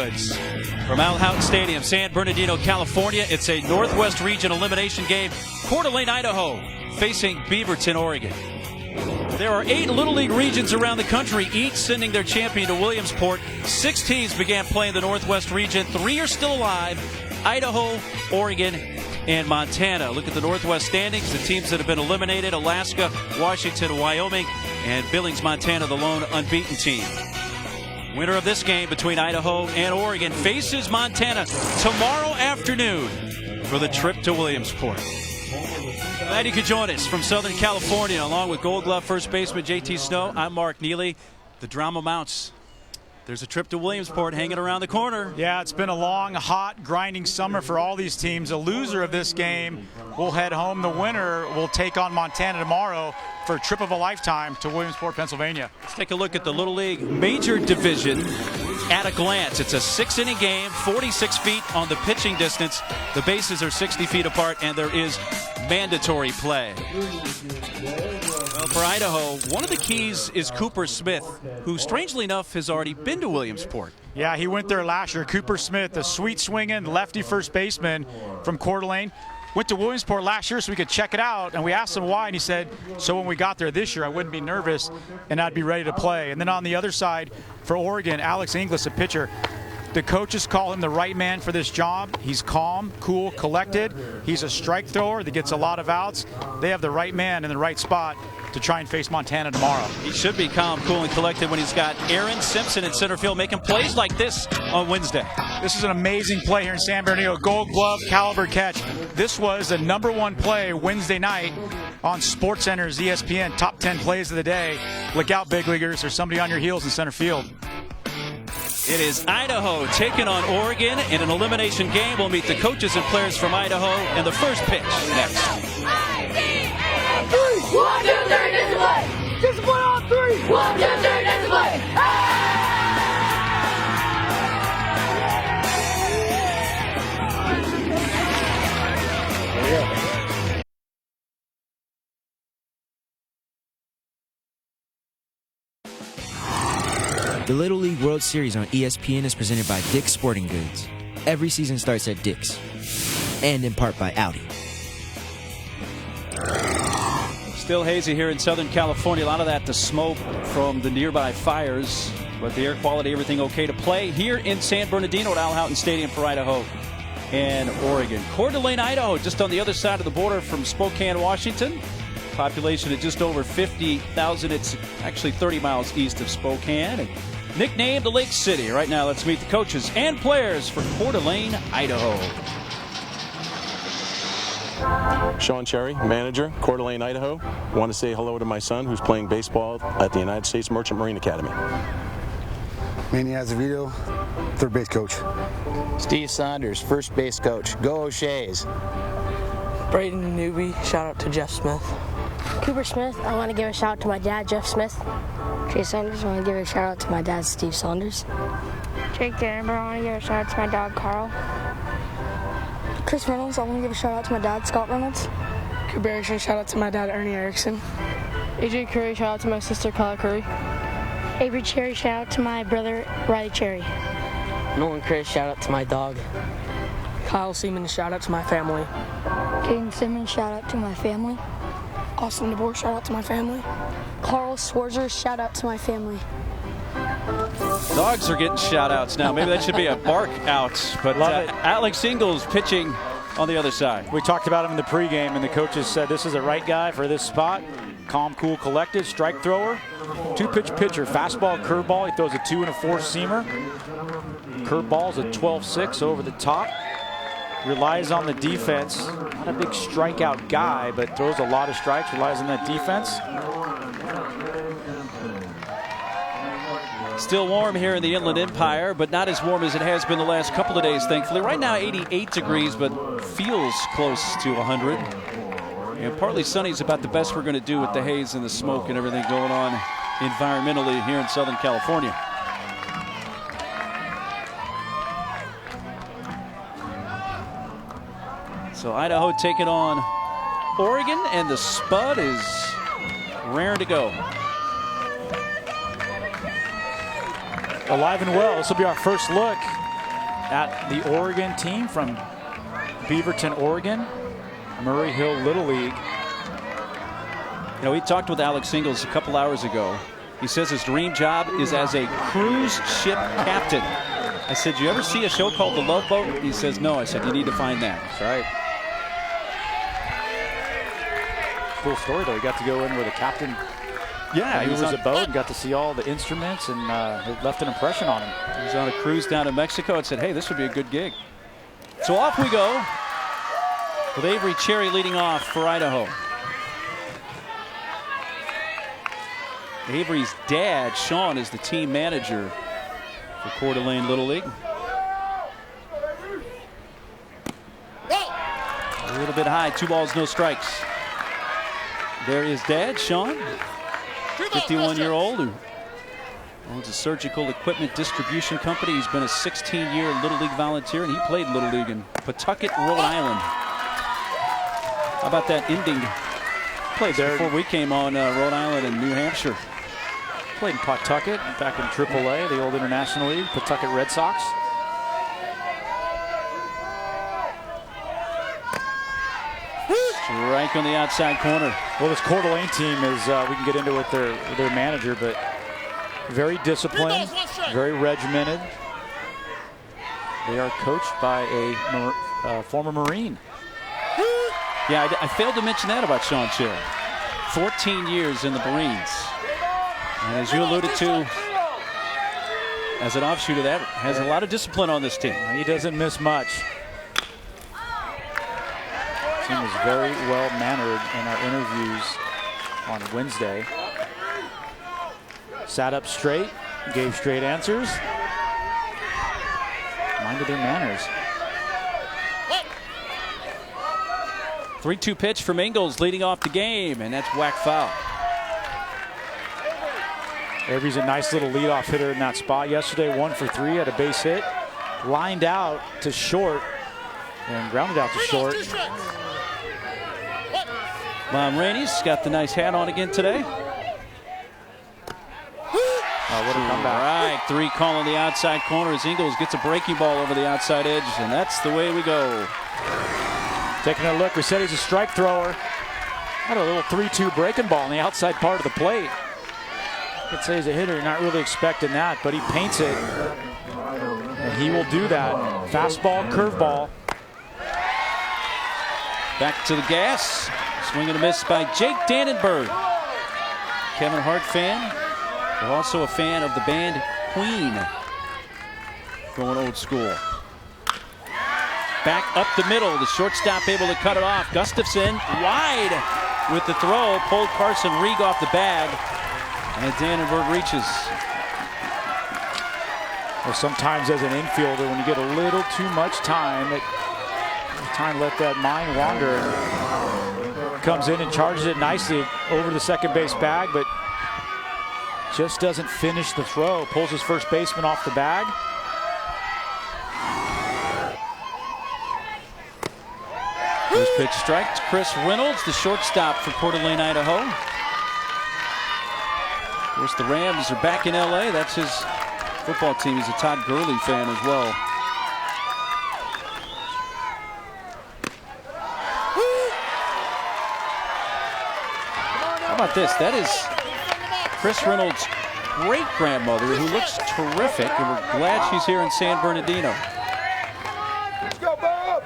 Woods. From Al Houghton Stadium, San Bernardino, California, it's a Northwest Region elimination game. Coeur d'Alene, Idaho, facing Beaverton, Oregon. There are 8 Little League regions around the country, each sending their champion to Williamsport. 6 teams began playing the Northwest region. 3 are still alive: Idaho, Oregon, and Montana. Look at the Northwest standings. The teams that have been eliminated: Alaska, Washington, Wyoming, and Billings, Montana, the lone unbeaten team. Winner of this game between Idaho and Oregon faces Montana tomorrow afternoon for the trip to Williamsport. Glad you could join us from Southern California, along with Gold Glove first baseman JT Snow. I'm Mark Neely. The drama mounts. There's a trip to Williamsport hanging around the corner. Yeah, it's been a long, hot, grinding summer for all these teams. The loser of this game will head home. The winner will take on Montana tomorrow for a trip of a lifetime to Williamsport, Pennsylvania. Let's take a look at the Little League Major Division at a glance. It's a 6-inning game, 46 feet on the pitching distance. The bases are 60 feet apart, and there is mandatory play. Well, for Idaho, one of the keys is Cooper Smith, who strangely enough has already been to Williamsport. Yeah, he went there last year. Cooper Smith, the sweet swinging lefty first baseman from Coeur d'Alene, went to Williamsport last year so we could check it out, and we asked him why, and he said, so when we got there this year, I wouldn't be nervous and I'd be ready to play. And then on the other side, for Oregon, Alex Inglis, a pitcher. The coaches call him the right man for this job. He's calm, cool, collected. He's a strike thrower that gets a lot of outs. They have the right man in the right spot to try and face Montana tomorrow. He should be calm, cool, and collected when he's got Aaron Simpson in center field making plays like this on Wednesday. This is an amazing play here in San Bernardino. Gold Glove caliber catch. This was the #1 play Wednesday night on SportsCenter's ESPN top 10 plays of the day. Look out, big leaguers. There's somebody on your heels in center field. It is Idaho taking on Oregon in an elimination game. We'll meet the coaches and players from Idaho in the first pitch next. 1, 2, 3, discipline! Discipline on 3! 1, 2, 3, discipline! The Little League World Series on ESPN is presented by Dick's Sporting Goods. Every season starts at Dick's, and in part by Audi. Still hazy here in Southern California. A lot of that the smoke from the nearby fires, but the air quality, everything okay to play here in San Bernardino at Al Houghton Stadium for Idaho and Oregon. Coeur d'Alene, Idaho, just on the other side of the border from Spokane, Washington. Population at just over 50,000. It's actually 30 miles east of Spokane, and nicknamed the Lake City. Right now, let's meet the coaches and players for Coeur d'Alene, Idaho. Sean Cherry, manager, Coeur d'Alene, Idaho. Want to say hello to my son who's playing baseball at the United States Merchant Marine Academy. Manny Azevedo, third base coach. Steve Saunders, first base coach. Go O'Shea's. Braden Newby, shout out to Jeff Smith. Cooper Smith, I want to give a shout out to my dad, Jeff Smith. Trey Saunders, I want to give a shout out to my dad, Steve Saunders. Jake Denver, I want to give a shout out to my dog, Carl. Chris Reynolds, I want to give a shout out to my dad, Scott Reynolds. Cooper Erickson, shout out to my dad, Ernie Erickson. AJ Curry, shout out to my sister, Kyle Curry. Avery Cherry, shout out to my brother, Riley Cherry. Nolan Chris, shout out to my dog. Kyle Seaman, shout out to my family. Caden Simmons, shout out to my family. Austin DeBoer, shout out to my family. Carl Swarzer, shout out to my family. Dogs are getting shout outs now. Maybe that should be a bark out. But Alex Ingalls pitching on the other side. We talked about him in the pregame, and the coaches said this is the right guy for this spot. Calm, cool, collected, strike thrower. 2-pitch pitcher, fastball, curveball. He throws a 2 and a 4-seamer. Curveball's a 12-6 over the top. Relies on the defense. Not a big strikeout guy, but throws a lot of strikes, relies on that defense. Still warm here in the Inland Empire, but not as warm as it has been the last couple of days, thankfully. Right now, 88 degrees, but feels close to 100. And partly sunny is about the best we're going to do with the haze and the smoke and everything going on environmentally here in Southern California. So Idaho taking on Oregon, and the spud is raring to go. Alive and well. This will be our first look at the Oregon team from Beaverton, Oregon, Murray Hill Little League. You know, we talked with Alex Ingalls a couple hours ago. He says his dream job is as a cruise ship captain. I said, you ever see a show called The Love Boat? He says, no. I said, you need to find that. That's right. Cool story, though. He got to go in with a captain. Yeah, he was a boat and got to see all the instruments, and it left an impression on him. He was on a cruise down to Mexico and said, hey, this would be a good gig. So off we go with Avery Cherry leading off for Idaho. Avery's dad, Sean, is the team manager for Coeur d'Alene Little League. A little bit high, 2 balls, no strikes. There is dad, Sean, 51-year-old who owns a surgical equipment distribution company. He's been a 16-year Little League volunteer, and he played Little League in Pawtucket, Rhode Island. How about that ending? Played there before we came on Rhode Island and New Hampshire. Played in Pawtucket, back in AAA, the old International League, Pawtucket Red Sox. Strike on the outside corner. Well, this Coeur d'Alene team is, we can get into it with their manager, but very disciplined, very regimented. They are coached by a former Marine. Yeah, I failed to mention that about Sean Cherry. 14 years in the Marines. And as you alluded to, as an offshoot of that, has a lot of discipline on this team. He doesn't miss much. Team was very well mannered in our interviews on Wednesday. Sat up straight, gave straight answers. Minded their manners. 3-2 pitch from Ingalls leading off the game, and that's whack foul. Avery's a nice little leadoff hitter in that spot yesterday. 1 for 3, had a base hit, lined out to short, and grounded out to short. Mom Rainey's got the nice hat on again today. What a comeback. Right, 3 call on the outside corner as Ingalls gets a breaking ball over the outside edge, and that's the way we go. Taking a look, we said he's a strike thrower. Had a little 3-2 breaking ball on the outside part of the plate. I'd say he's a hitter, you're not really expecting that, but he paints it, and he will do that. Fastball, curveball. Back to the gas. Swing and a miss by Jake Dannenberg. Kevin Hart fan, but also a fan of the band Queen. Going old school. Back up the middle. The shortstop able to cut it off. Gustafson wide with the throw. Pulled Carson Rieg off the bag. And Dannenberg reaches. Well, sometimes as an infielder, when you get a little too much time, let that mind wander. Comes in and charges it nicely over the second base bag, but just doesn't finish the throw. Pulls his first baseman off the bag. First pitch strike to Chris Reynolds, the shortstop for Coeur d'Alene, Idaho. Of course, the Rams are back in LA. That's his football team. He's a Todd Gurley fan as well. How about this? That is Chris Reynolds' great-grandmother, who looks terrific, and we're glad she's here in San Bernardino. Let's go, Bob!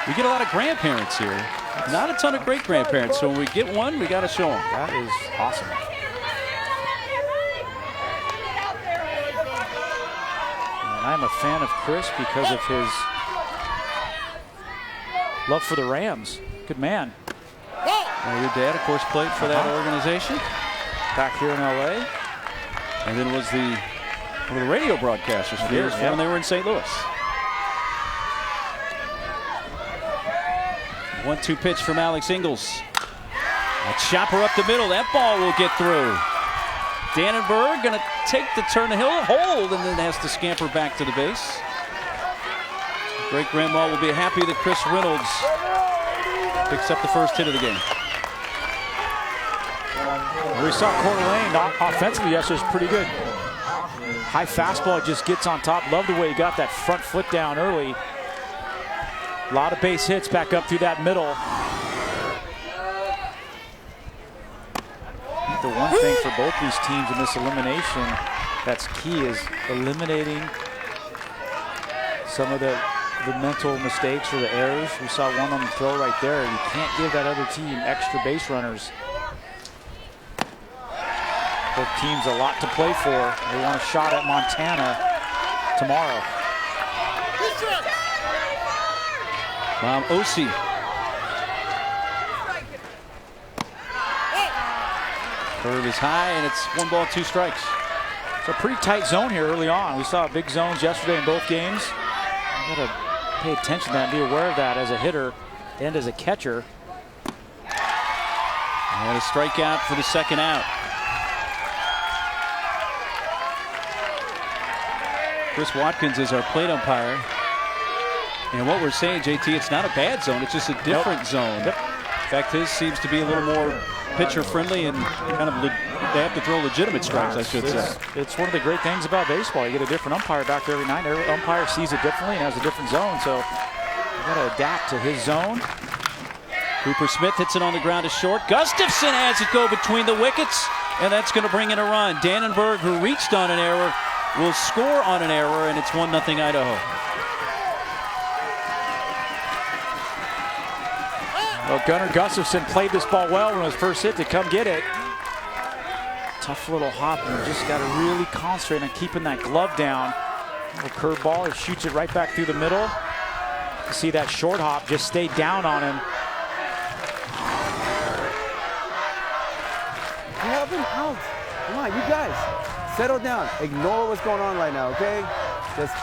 We get a lot of grandparents here. Not a ton of great-grandparents, so when we get one, we got to show them. That is awesome. And I'm a fan of Chris because of his love for the Rams. Good man. Your dad, of course, played for that organization. Back here in LA. And then was one of the radio broadcasters for years when they were in St. Louis. 1-2 pitch from Alex Ingalls. A chopper up the middle. That ball will get through. Dannenberg going to take the turn, he'll hold, and then has to scamper back to the base. Great-grandma will be happy that Chris Reynolds picks up the first hit of the game. We saw Coeur d'Alene offensively yesterday is pretty good. High fastball, just gets on top. Love the way he got that front foot down early. A lot of base hits back up through that middle. The one thing for both these teams in this elimination that's key is eliminating some of the mental mistakes or the errors. We saw one on the throw right there. You can't give that other team extra base runners. Both teams a lot to play for. They want a shot at Montana tomorrow. Osi. Curve is high, and it's 1 ball, 2 strikes. It's a pretty tight zone here early on. We saw big zones yesterday in both games. You gotta pay attention to that and be aware of that as a hitter and as a catcher. And a strikeout for the second out. Chris Watkins is our plate umpire. And what we're saying, JT, it's not a bad zone. It's just a different zone. Yep. In fact, his seems to be a little more pitcher friendly and kind of they have to throw legitimate strikes, I should say. It's one of the great things about baseball. You get a different umpire back there every night. Every umpire sees it differently and has a different zone. So you got to adapt to his zone. Cooper Smith hits it on the ground to short. Gustafson has it go between the wickets, and that's going to bring in a run. Dannenberg, who reached on an error, will score on an error, and it's 1-0 Idaho. Well, Gunnar Gustafson played this ball well when it was first hit to come get it. Tough little hop, and you just got to really concentrate on keeping that glove down. Little curveball, he shoots it right back through the middle. You see that short hop just stayed down on him. Help him out. Come on, you guys. Settle down. Ignore what's going on right now, okay? Just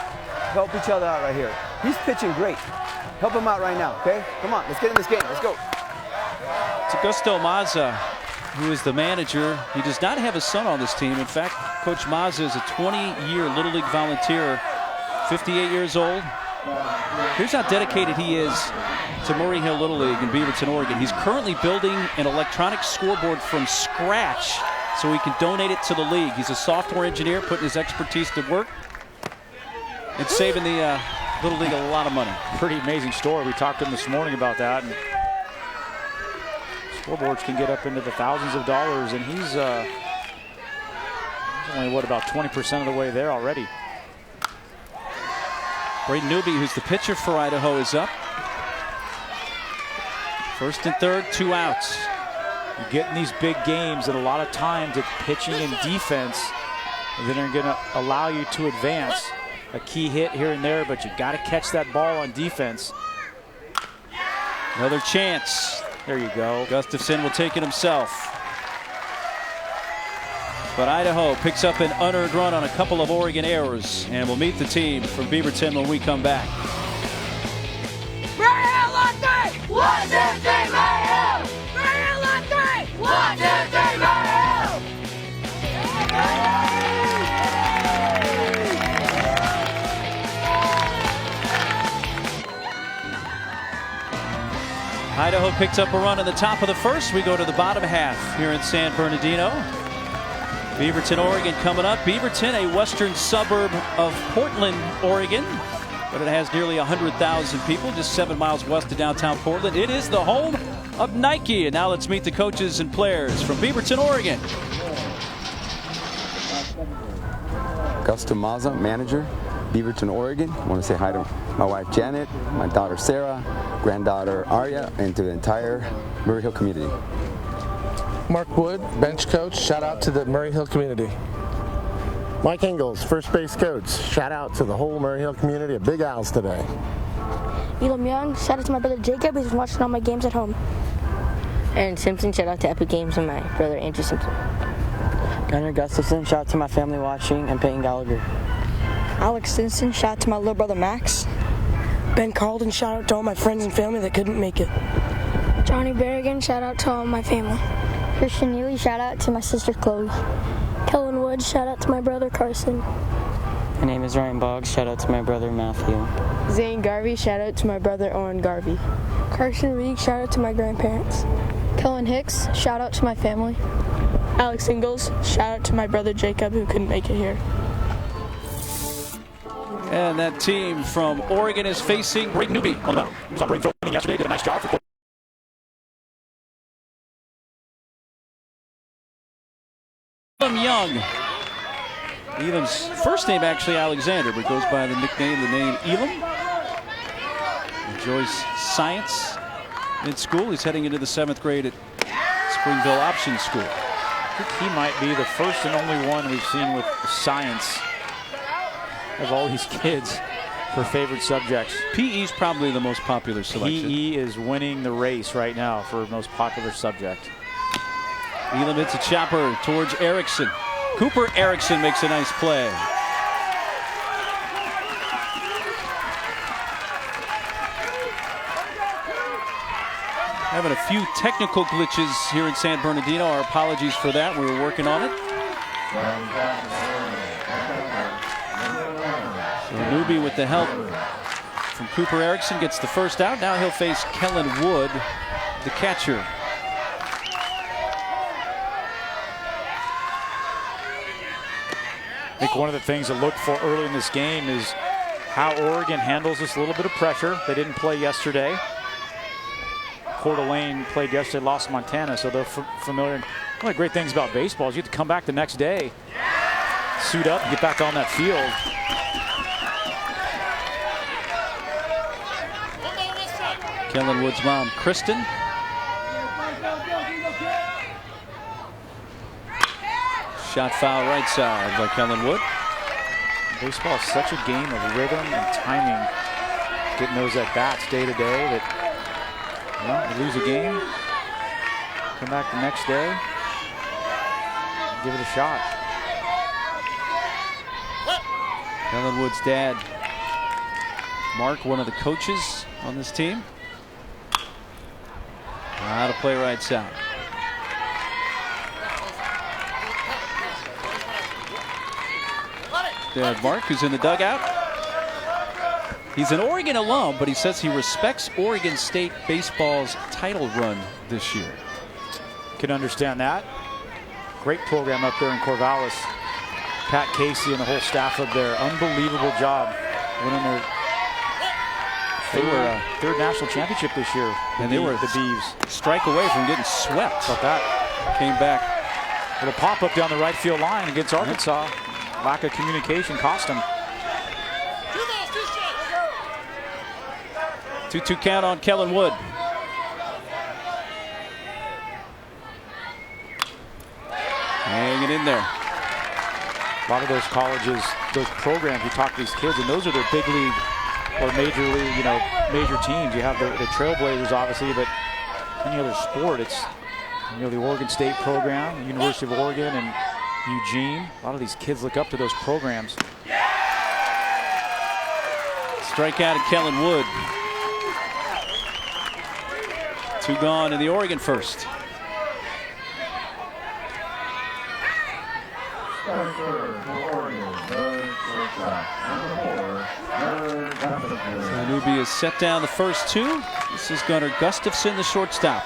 help each other out right here. He's pitching great. Help him out right now, okay? Come on, let's get in this game. Let's go. It's Augusto Mazza, who is the manager. He does not have a son on this team. In fact, Coach Mazza is a 20-year Little League volunteer, 58 years old. Here's how dedicated he is to Murray Hill Little League in Beaverton, Oregon. He's currently building an electronic scoreboard from scratch so he can donate it to the league. He's a software engineer, putting his expertise to work and saving the Little League a lot of money. Pretty amazing story. We talked to him this morning about that. And scoreboards can get up into the thousands of dollars, and he's only, what, about 20% of the way there already. Braden Newby, who's the pitcher for Idaho, is up. First and third, 2 outs. You get in these big games, and a lot of times it's pitching and defense that are going to allow you to advance. A key hit here and there, but you got to catch that ball on defense. Another chance. There you go. Gustafson will take it himself. But Idaho picks up an unearned run on a couple of Oregon errors, and we'll meet the team from Beaverton when we come back. Murray Hill on 3! 1, 2, 3, Murray Hill! Murray Hill on 3! 1, 2, 3, Murray Hill! Idaho picks up a run in the top of the first. We go to the bottom half here in San Bernardino. Beaverton, Oregon coming up. Beaverton, a western suburb of Portland, Oregon, but it has nearly 100,000 people, just 7 miles west of downtown Portland. It is the home of Nike. And now let's meet the coaches and players from Beaverton, Oregon. Augusto Mazza, manager, Beaverton, Oregon. I want to say hi to my wife Janet, my daughter Sarah, granddaughter Arya, and to the entire Murray Hill community. Mark Wood, bench coach. Shout out to the Murray Hill community. Mike Ingalls, first base coach. Shout out to the whole Murray Hill community of Big Owls today. Elam Young, shout out to my brother Jacob, who's watching all my games at home. Aaron Simpson, shout out to Epic Games and my brother Andrew Simpson. Gunnar Gustafson, shout out to my family watching, and Peyton Gallagher. Alex Stinson, shout out to my little brother Max. Ben Carlton, shout out to all my friends and family that couldn't make it. Johnny Berrigan, shout out to all my family. Christian Neely, shout out to my sister Chloe. Kellen Wood, shout out to my brother Carson. My name is Ryan Boggs, shout out to my brother Matthew. Zane Garvey, shout out to my brother Owen Garvey. Carson Reed, shout out to my grandparents. Kellen Hicks, shout out to my family. Alex Ingalls, shout out to my brother Jacob who couldn't make it here. And that team from Oregon is facing Braden Newby. Saw Braden throwing yesterday, did a nice job for Elam Young. Elam's first name actually Alexander, but goes by the name Elam. Enjoys science in school. He's heading into the 7th grade at Springville Option School. I think he might be the first and only one we've seen with science of all these kids for favorite subjects. PE is probably the most popular selection. PE is winning the race right now for most popular subject. Elam hits a chopper towards Erickson. Cooper Erickson makes a nice play. Having a few technical glitches here in San Bernardino. Our apologies for that. We were working on it. So Newby with the help from Cooper Erickson gets the first out. Now he'll face Kellen Wood, the catcher. I think one of the things to look for early in this game is how Oregon handles this little bit of pressure. They didn't play yesterday. Coeur d'Alene played yesterday, lost Montana, so they're familiar. One of the great things about baseball is you have to come back the next day, suit up, get back on that field. Kellen Wood's mom, Kristen. Shot foul right side by Kellen Wood. Baseball is such a game of rhythm and timing. Getting those at bats day to day that, you lose a game, come back the next day, give it a shot. Kellen Wood's dad, Mark, one of the coaches on this team. How to play right side. Dad Mark, who's in the dugout. He's an Oregon alum, but he says he respects Oregon State baseball's title run this year. Can understand that. Great program up there in Corvallis. Pat Casey and the whole staff up there, unbelievable job winning their third national championship this year. And they were the Beavs. Strike away from getting swept. About that. Came back. With a pop-up down the right field line against Arkansas. Lack of communication cost them. 2-2 count on Kellen Wood. Hanging in there. A lot of those colleges, those programs, you talk to these kids, and those are their big league or major league, major teams. You have the Trailblazers, obviously, but any other sport, it's, the Oregon State program, the University of Oregon, and Eugene. A lot of these kids look up to those programs. Strikeout at Kellen Wood. 2 gone in the Oregon first. So Newby has set down the first 2. This is Gunnar Gustafson, the shortstop.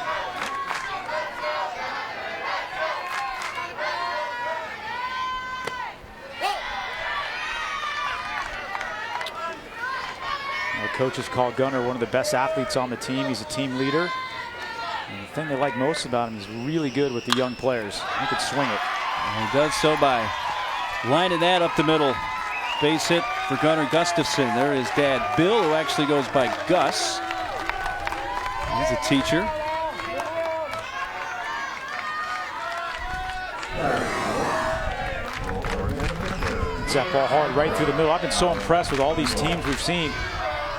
Coaches call Gunnar one of the best athletes on the team. He's a team leader. And the thing they like most about him is really good with the young players. He could swing it. And he does so by lining that up the middle. Base hit for Gunnar Gustafson. There is Dad Bill, who actually goes by Gus. He's a teacher. It's that ball hard right through the middle. I've been so impressed with all these teams we've seen.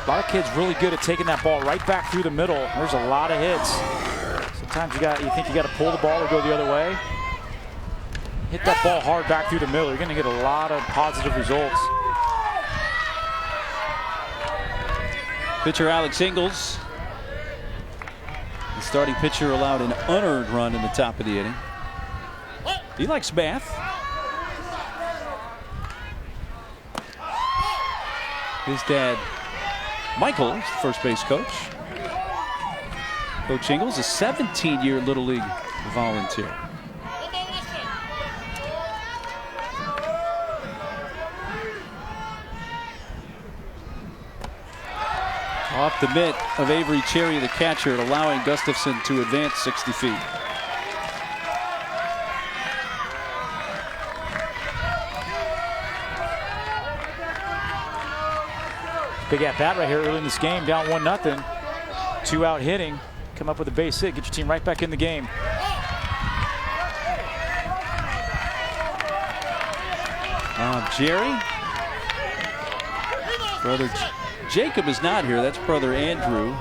A lot of kids really good at taking that ball right back through the middle. There's a lot of hits. Sometimes you think you got to pull the ball or go the other way. Hit that ball hard back through the middle. You're going to get a lot of positive results. Pitcher Alex Ingalls. The starting pitcher allowed an unearned run in the top of the inning. He likes math. His dad, Michael, is the first base coach. Coach Ingalls, a 17-year Little League volunteer. Off the mitt of Avery Cherry, the catcher, allowing Gustafson to advance 60 feet. Big at bat right here early in this game, down 1-0. 2 out hitting, come up with a base hit, get your team right back in the game. Jerry. Brother Jacob is not here. That's brother Andrew.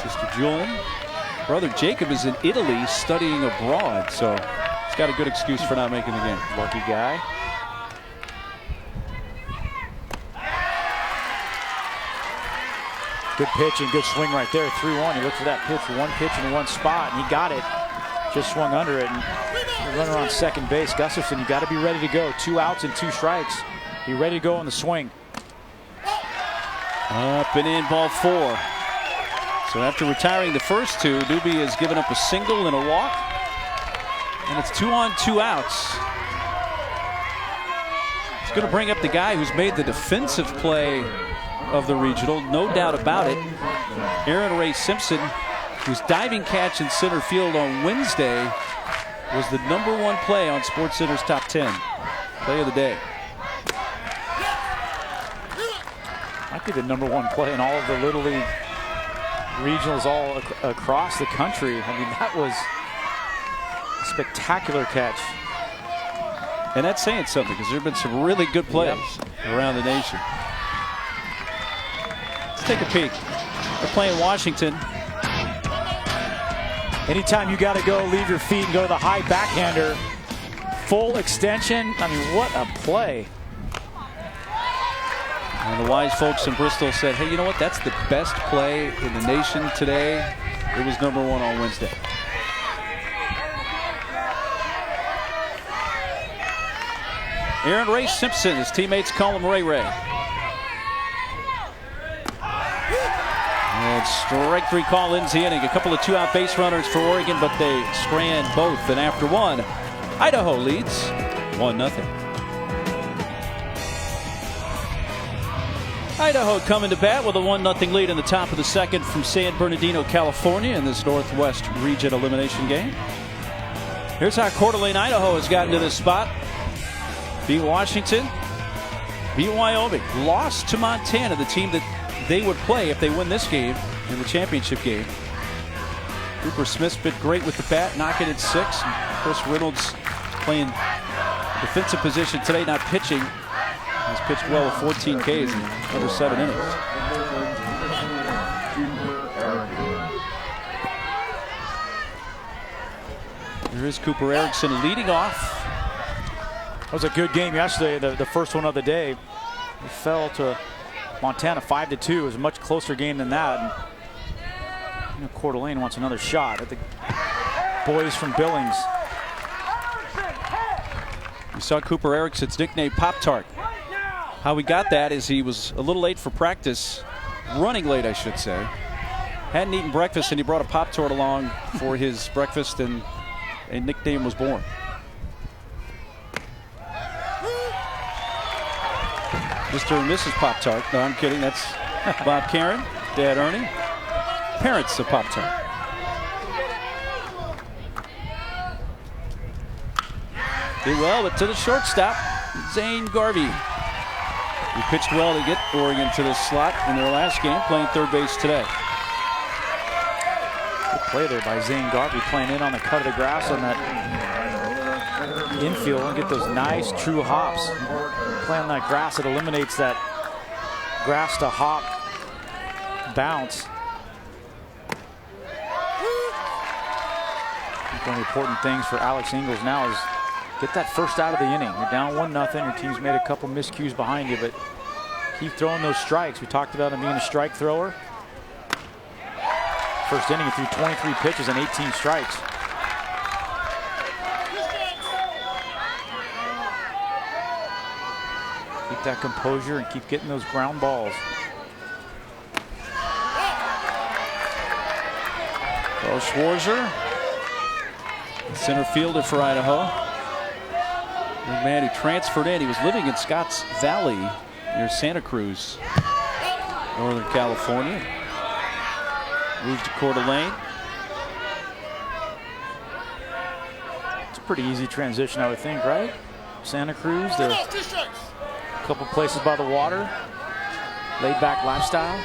Sister Julian. Brother Jacob is in Italy studying abroad, so he's got a good excuse for not making the game. Lucky guy. Good pitch and good swing right there. 3-1. He looked for that pitch, one pitch in one spot, and he got it. Just swung under it. And the runner on second base, Gustafson, you got to be ready to go. 2 outs and 2 strikes. Be ready to go on the swing. Up and in, ball 4. So after retiring the first 2, Doobie has given up a single and a walk. And it's 2 on, 2 outs. It's going to bring up the guy who's made the defensive play of the regional, no doubt about it. Aaron Ray Simpson, whose diving catch in center field on Wednesday was the #1 play on SportsCenter's top 10 play of the day. Might be the #1 play in all of the Little League regionals all across the country. I mean, that was a spectacular catch. And that's saying something, because there have been some really good plays around the nation. Let's take a peek. They're playing Washington. Anytime you got to go, leave your feet and go to the high backhander. Full extension. I mean, what a play. And the wise folks in Bristol said, hey, you know what? That's the best play in the nation today. It was #1 on Wednesday. Aaron Ray Simpson, his teammates call him Ray Ray. And strike 3 call ends the inning. A couple of 2-out base runners for Oregon, but they scran both. And after 1, Idaho leads 1-0. Idaho coming to bat with a 1-0 lead in the top of the second from San Bernardino, California in this Northwest Region elimination game. Here's how Coeur d'Alene, Idaho has gotten to this spot. Beat Washington, beat Wyoming, lost to Montana, the team that they would play if they win this game in the championship game. Cooper Smith's been great with the bat, knocking it 6. And Chris Reynolds playing defensive position today, not pitching. Has pitched well with 14 Ks in under 7 innings. There is Cooper Erickson leading off. That was a good game yesterday, the first one of the day. We fell to Montana 5-2. It was a much closer game than that. And, you know, Coeur d'Alene wants another shot at the boys from Billings. You saw Cooper Erickson's nickname Pop-Tart. How we got that is he was a little late for practice, running late I should say. Hadn't eaten breakfast and he brought a Pop-Tart along for his breakfast and a nickname was born. Mr. and Mrs. Pop-Tart. No, I'm kidding. That's Bob Karen, Dad Ernie, parents of Pop-Tart. Did well, but to the shortstop, Zane Garvey. He pitched well to get Oregon to the slot in their last game, playing third base today. Good play there by Zane Garvey, playing in on the cut of the grass on that infield and get those nice true hops. Playing on that grass, it eliminates that grass to hop bounce. One of the important things for Alex Ingalls now is get that first out of the inning. You're down 1-0. Your team's made a couple miscues behind you, but keep throwing those strikes. We talked about him being a strike thrower. First inning, he threw 23 pitches and 18 strikes. Keep that composure and keep getting those ground balls. Carl Schwarzer, center fielder for Idaho. The man who transferred in. He was living in Scotts Valley near Santa Cruz Northern California. Moved to Coeur d'Alene. It's a pretty easy transition, I would think, right? Santa Cruz, a couple places by the water. Laid-back lifestyle.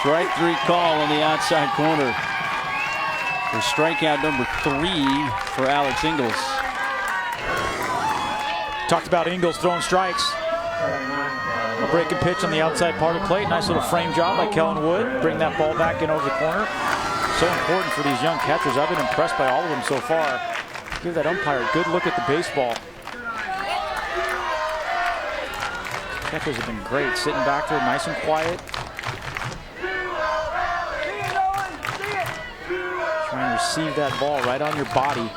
Strike 3 call on the outside corner. For strikeout number 3 for Alex Ingalls. Talked about Ingalls throwing strikes. A breaking pitch on the outside part of the plate. Nice little frame job by Kellen Wood. Bring that ball back in over the corner. So important for these young catchers. I've been impressed by all of them so far. Give that umpire a good look at the baseball. Catchers have been great. Sitting back there nice and quiet. Try and receive that ball right on your body.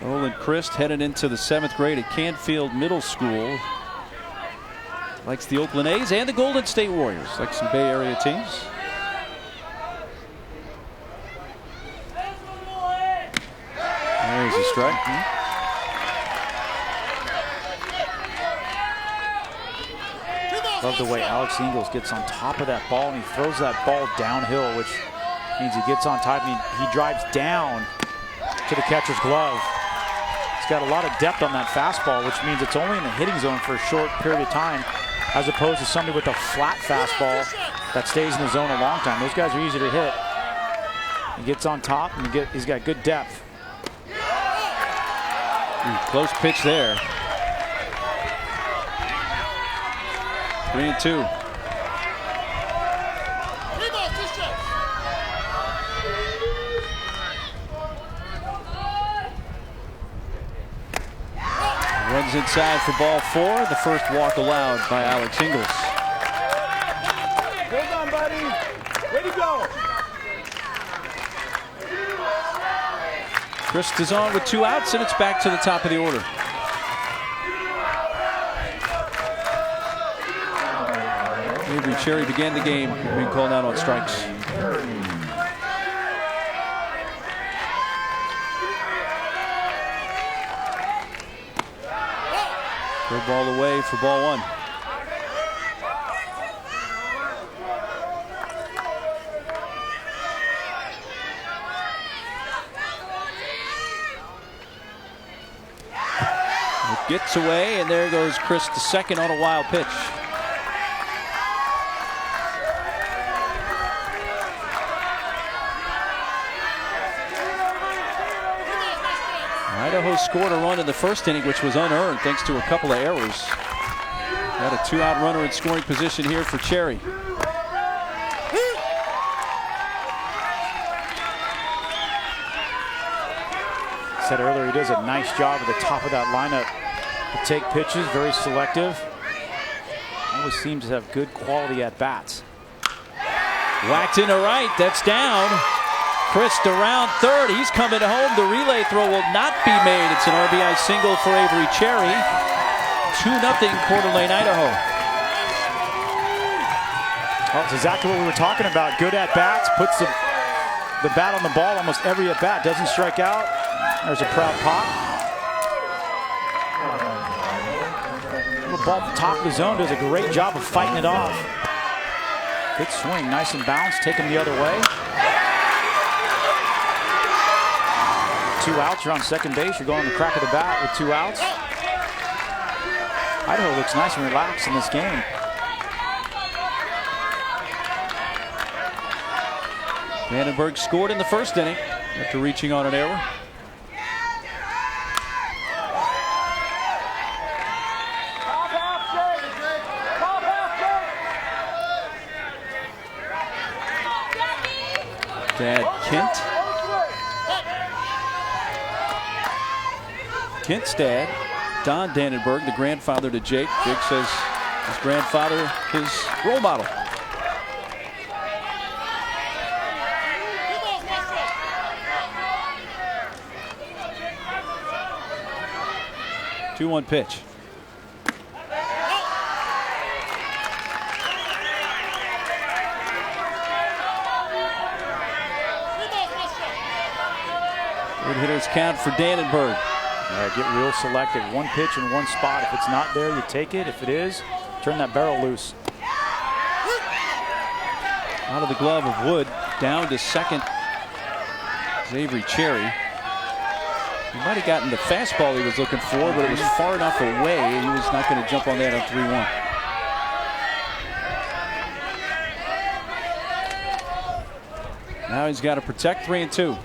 Olin Christ headed into the 7th grade at Canfield Middle School. Likes the Oakland A's and the Golden State Warriors. Like some Bay Area teams. There's a strike. Love the way Alex Ingalls gets on top of that ball, and he throws that ball downhill, which means he gets on top and he drives down to the catcher's glove. He's got a lot of depth on that fastball, which means it's only in the hitting zone for a short period of time, as opposed to somebody with a flat fastball that stays in the zone a long time. Those guys are easy to hit. He gets on top, and he's got good depth. Close pitch there. 3-2. Runs inside for ball 4. The first walk allowed by Alex Ingalls. Hold on, buddy. Way to go. Christ is on with 2 outs, and it's back to the top of the order. Avery Cherry began the game being called out on strikes. Throw ball away for ball 1. It gets away, and there goes Chris to second on a wild pitch. Idaho scored a run in the first inning, which was unearned thanks to a couple of errors. Got a 2-out runner in scoring position here for Cherry. Said earlier, he does a nice job at the top of that lineup to take pitches, very selective. Always seems to have good quality at bats. Whacked into right, that's down. Christ around third, he's coming home. The relay throw will not be made. It's an RBI single for Avery Cherry. 2-0 Coeur d'Alene, Idaho. Well, that's exactly what we were talking about. Good at bats, puts the bat on the ball almost every at bat, doesn't strike out. There's a proud pop. The ball at the top of the zone does a great job of fighting it off. Good swing, nice and balanced, take him the other way. 2 outs, you're on second base, you're going to the crack of the bat with 2 outs. Idaho looks nice and relaxed in this game. Vandenberg scored in the first inning after reaching on an error. Dad Kent. Kent's dad, Don Vandenberg, the grandfather to Jake. Jake says his grandfather, his role model. Two-one pitch. Hard hitters count for Dannenberg. All right, get real selective. One pitch in one spot. If it's not there, you take it. If it is, turn that barrel loose. Out of the glove of Wood, down to second. Avery Cherry. He might have gotten the fastball he was looking for, but it was far enough away. He was not going to jump on that on 3-1. Now he's got to protect 3-2.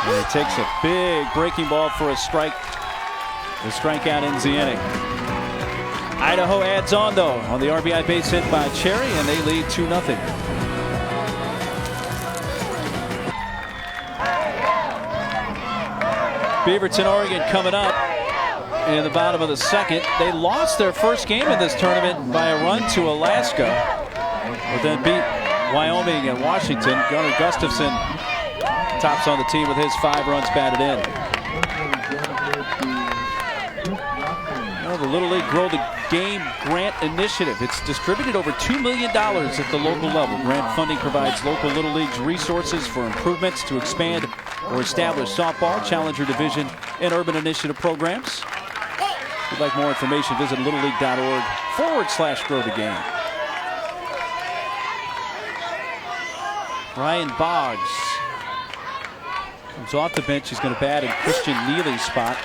And he takes a big breaking ball for a strike. The strikeout ends the inning. Idaho adds on, though, on the RBI base hit by Cherry, and they lead 2-0. Beaverton, Oregon coming up in the bottom of the second. They lost their first game in this tournament by a run to Alaska, but then beat Wyoming and Washington. Gunnar Gustafson tops on the team with his 5 runs batted in. Well, the Little League Grow the Game Grant Initiative. It's distributed over $2 million at the local level. Grant funding provides local Little Leagues resources for improvements to expand or establish softball, challenger division, and urban initiative programs. If you'd like more information, visit littleleague.org/grow the game. Ryan Boggs comes off the bench. He's going to bat in Christian Neely's spot.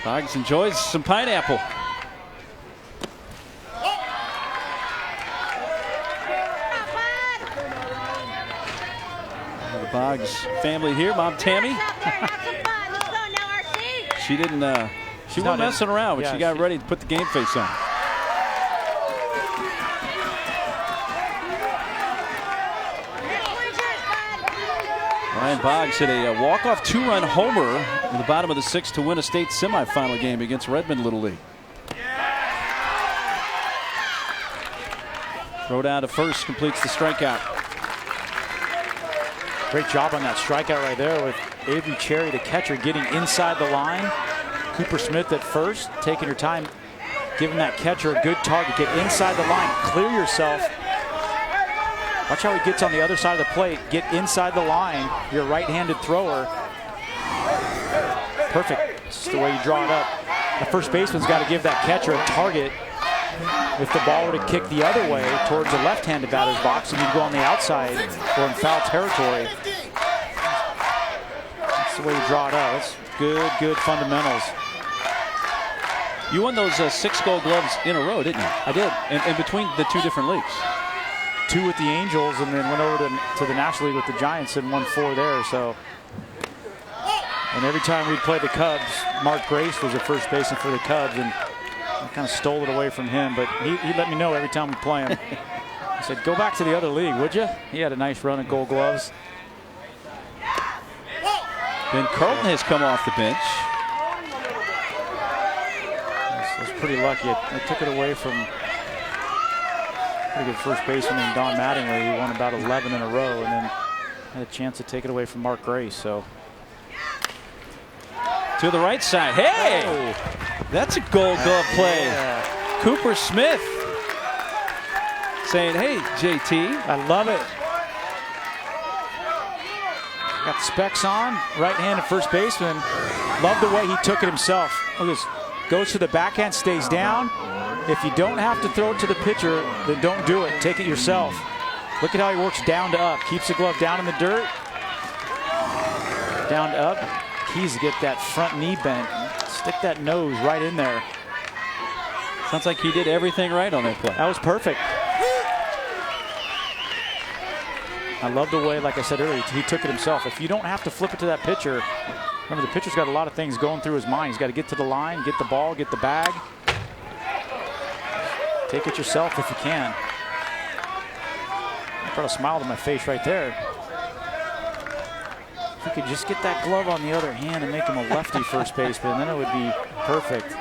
Boggs enjoys some pineapple. The Boggs family here. Mom Tammy. She didn't. She wasn't messing around when she got ready to put the game face on. Ryan Boggs hit a walk-off 2-run homer in the bottom of the 6th to win a state semifinal game against Redmond Little League. Throw down to first, completes the strikeout. Great job on that strikeout right there with Avery Cherry, the catcher, getting inside the line. Cooper Smith at first, taking her time, giving that catcher a good target. Get inside the line, clear yourself. Watch how he gets on the other side of the plate. Get inside the line. You're a right-handed thrower. Perfect. This is the way you draw it up. The first baseman's got to give that catcher a target. If the ball were to kick the other way towards the left-handed batter's box, and you go on the outside or in foul territory. That's the way you draw it up. That's good fundamentals. You won those 6 Gold Gloves in a row, didn't you? I did. And between the 2 different leagues. 2 with the Angels, and then went over to the National League with the Giants and won 4 there. So, and every time we'd play the Cubs, Mark Grace was the first baseman for the Cubs, and I kind of stole it away from him. But he let me know every time we play him. He said, "Go back to the other league, would you?" He had a nice run of Gold Gloves. Ben Carlton has come off the bench. I was pretty lucky. I took it away from pretty good first baseman named Don Mattingly. He won about 11 in a row, and then had a chance to take it away from Mark Grace. So to the right side. Hey, that's a Gold Glove play. Yeah. Cooper Smith saying, "Hey, JT, I love it." Got specs on, right-handed first baseman. Love the way he took it himself. Look at this. Goes to the backhand, stays down. If you don't have to throw it to the pitcher, then don't do it. Take it yourself. Look at how he works down to up. Keeps the glove down in the dirt. Down to up. Keys to get that front knee bent. Stick that nose right in there. Sounds like he did everything right on that play. That was perfect. I love the way, like I said earlier, he took it himself. If you don't have to flip it to that pitcher, remember the pitcher's got a lot of things going through his mind. He's got to get to the line, get the ball, get the bag. Take it yourself if you can. I brought a smile to my face right there. If you could just get that glove on the other hand and make him a lefty first baseman, then it would be perfect.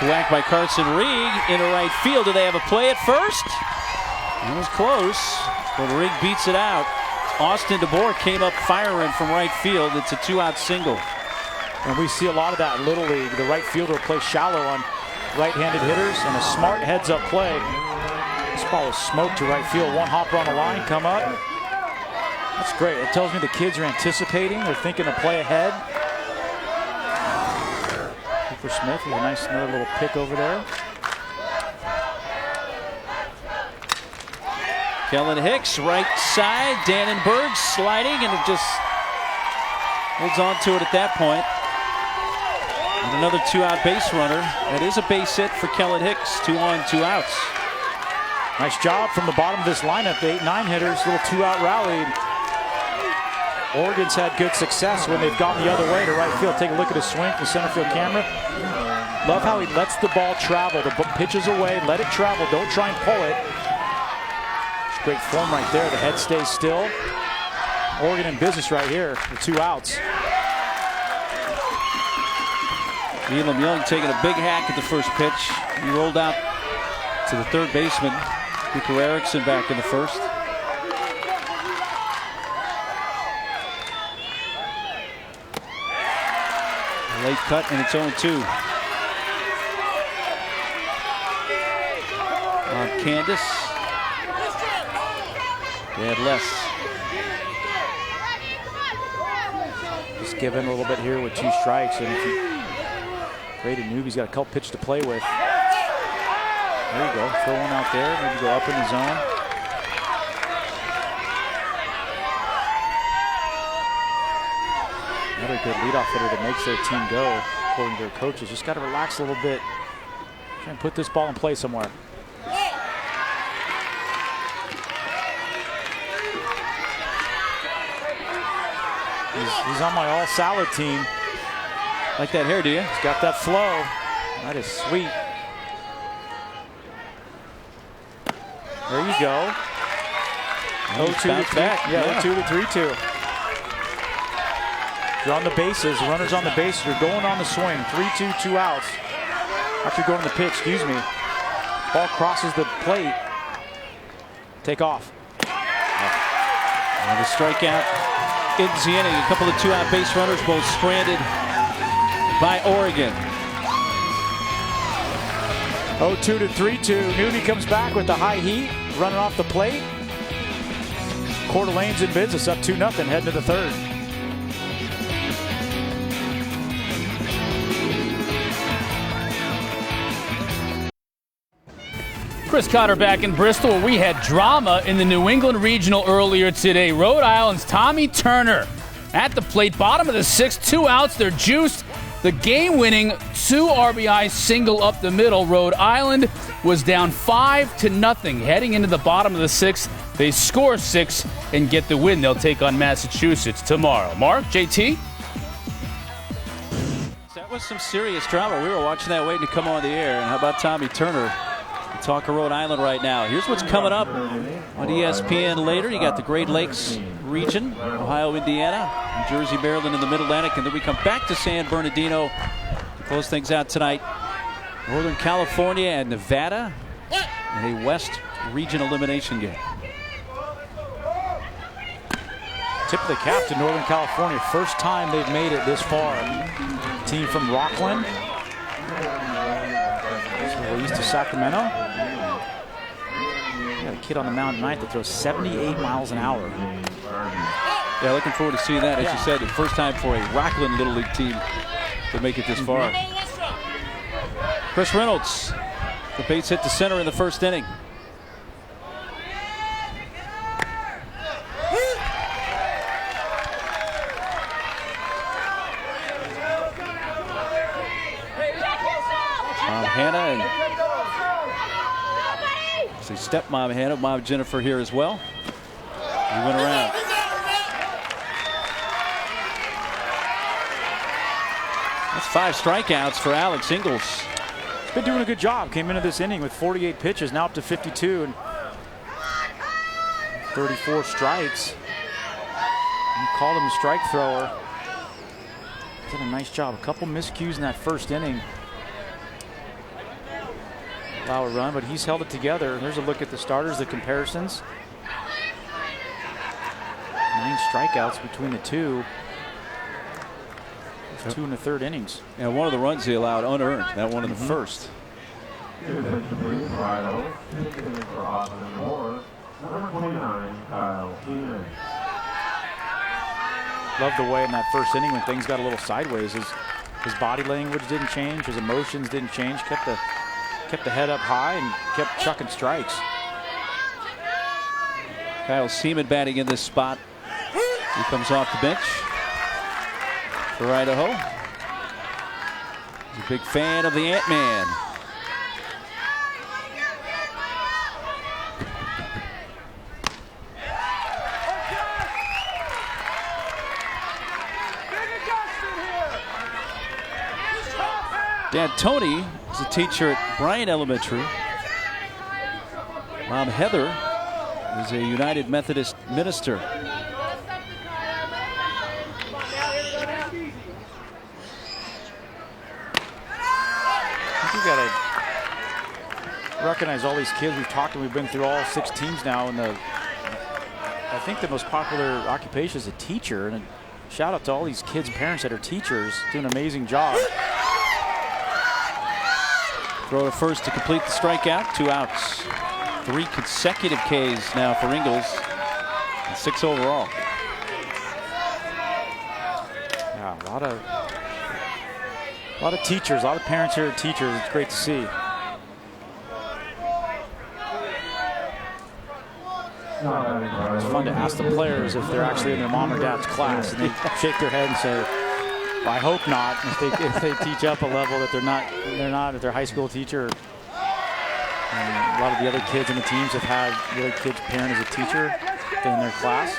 Whacked by Carson Reig into right field. Do they have a play at first? It was close, but Reig beats it out. Austin DeBoer came up firing from right field. It's a 2-out single. And we see a lot of that in Little League. The right fielder will play shallow on right-handed hitters, and a smart heads-up play. This ball was smoked to right field. One hopper on the line, come up. That's great. It tells me the kids are anticipating. They're thinking to play ahead. Cooper Smith with a nice another little pick over there. Kellen Hicks, right side. Dannenberg sliding, and it just holds on to it at that point. And another 2-out base runner. That is a base hit for Kellen Hicks. 2 on, 2 outs. Nice job from the bottom of this lineup. 8-9 hitters, little 2-out rally. Oregon's had good success when they've gone the other way to right field. Take a look at his swing from center field camera. Love how he lets the ball travel. The pitches away, let it travel. Don't try and pull it. It's great form right there. The head stays still. Oregon in business right here with 2 outs. Elam Young taking a big hack at the first pitch. He rolled out to the third baseman. Cooper Erickson back in the first. A late cut, and it's 0-2. On Candace. Dad less. Just give in a little bit here with 2 strikes, and if you Braden Newby's got a couple pitches to play with. There you go. Throw one out there. Maybe go up in the zone. Another good leadoff hitter that makes their team go, according to their coaches. Just got to relax a little bit. Try and put this ball in play somewhere. He's on my all salad team. Like that hair, do you? He's got that flow. That is sweet. There you go. 0-2 to 3. Yeah, 0-2 to 3-2. You're on the bases. Runners on the bases. You're going on the swing. 3-2, 2 outs. After going to the pitch, excuse me. Ball crosses the plate. Take off. And the strikeout ends the inning. A couple of 2-out base runners, both stranded by Oregon. 0-2 to 3-2. Newby comes back with the high heat, running off the plate. Coeur d'Alene's in business, up 2-0, heading to the third. Chris Cotter back in Bristol. We had drama in the New England Regional earlier today. Rhode Island's Tommy Turner at the plate, bottom of the 6th, 2 outs. They're juiced. The game-winning 2 RBI single up the middle. Rhode Island was down 5-0 heading into the bottom of the 6th. They score 6 and get the win. They'll take on Massachusetts tomorrow. Mark, JT? That was some serious drama. We were watching that waiting to come on the air. And how about Tommy Turner? We talk of Rhode Island right now. Here's what's coming up on ESPN later. You got the Great Lakes region, Ohio, Indiana, New Jersey, Maryland in the Mid-Atlantic, and then we come back to San Bernardino to close things out tonight. Northern California and Nevada in a West region elimination game. Tip of the cap to Northern California. First time they've made it this far. Team from Rockland. So we're east of Sacramento. Got a kid on the mound tonight that throws 78 miles an hour. Yeah, looking forward to seeing that. As you said, the first time for a Rockland Little League team to make it this far. Chris Reynolds, the base hit to center in the first inning. Hannah and say stepmom Hannah, mom Jennifer here as well. We went around. That's 5 strikeouts for Alex Ingalls. He's been doing a good job. Came into this inning with 48 pitches, now up to 52 and 34 strikes. You called him a strike thrower. Did a nice job. A couple miscues in that first inning. Allow a run, but he's held it together. There's a look at the starters, the comparisons. 9 strikeouts between the two. 2 1/3 innings. And one of the runs he allowed unearned, that one in the first. Love the way in that first inning when things got a little sideways. His body language didn't change, his emotions didn't change. Kept the head up high and kept chucking strikes. Kyle Seaman batting in this spot. He comes off the bench for Idaho. He's a big fan of the Ant-Man. Dad Tony is a teacher at Bryan Elementary. Mom Heather is a United Methodist minister. You got to recognize all these kids we've talked to. We've been through all 6 teams now, and I think the most popular occupation is a teacher. And a shout out to all these kids and parents that are teachers, doing an amazing job. Throw to first to complete the strikeout. 2 outs. 3 consecutive Ks now for Ingles. And 6 overall. Yeah, a lot of teachers, a lot of parents here are teachers. It's great to see. It's fun to ask the players if they're actually in their mom or dad's class, and they shake their head and say, well, I hope not. If they teach up a level that they're not, if they're a high school teacher. And a lot of the other kids in the teams have had the other kid's parent as a teacher in their class.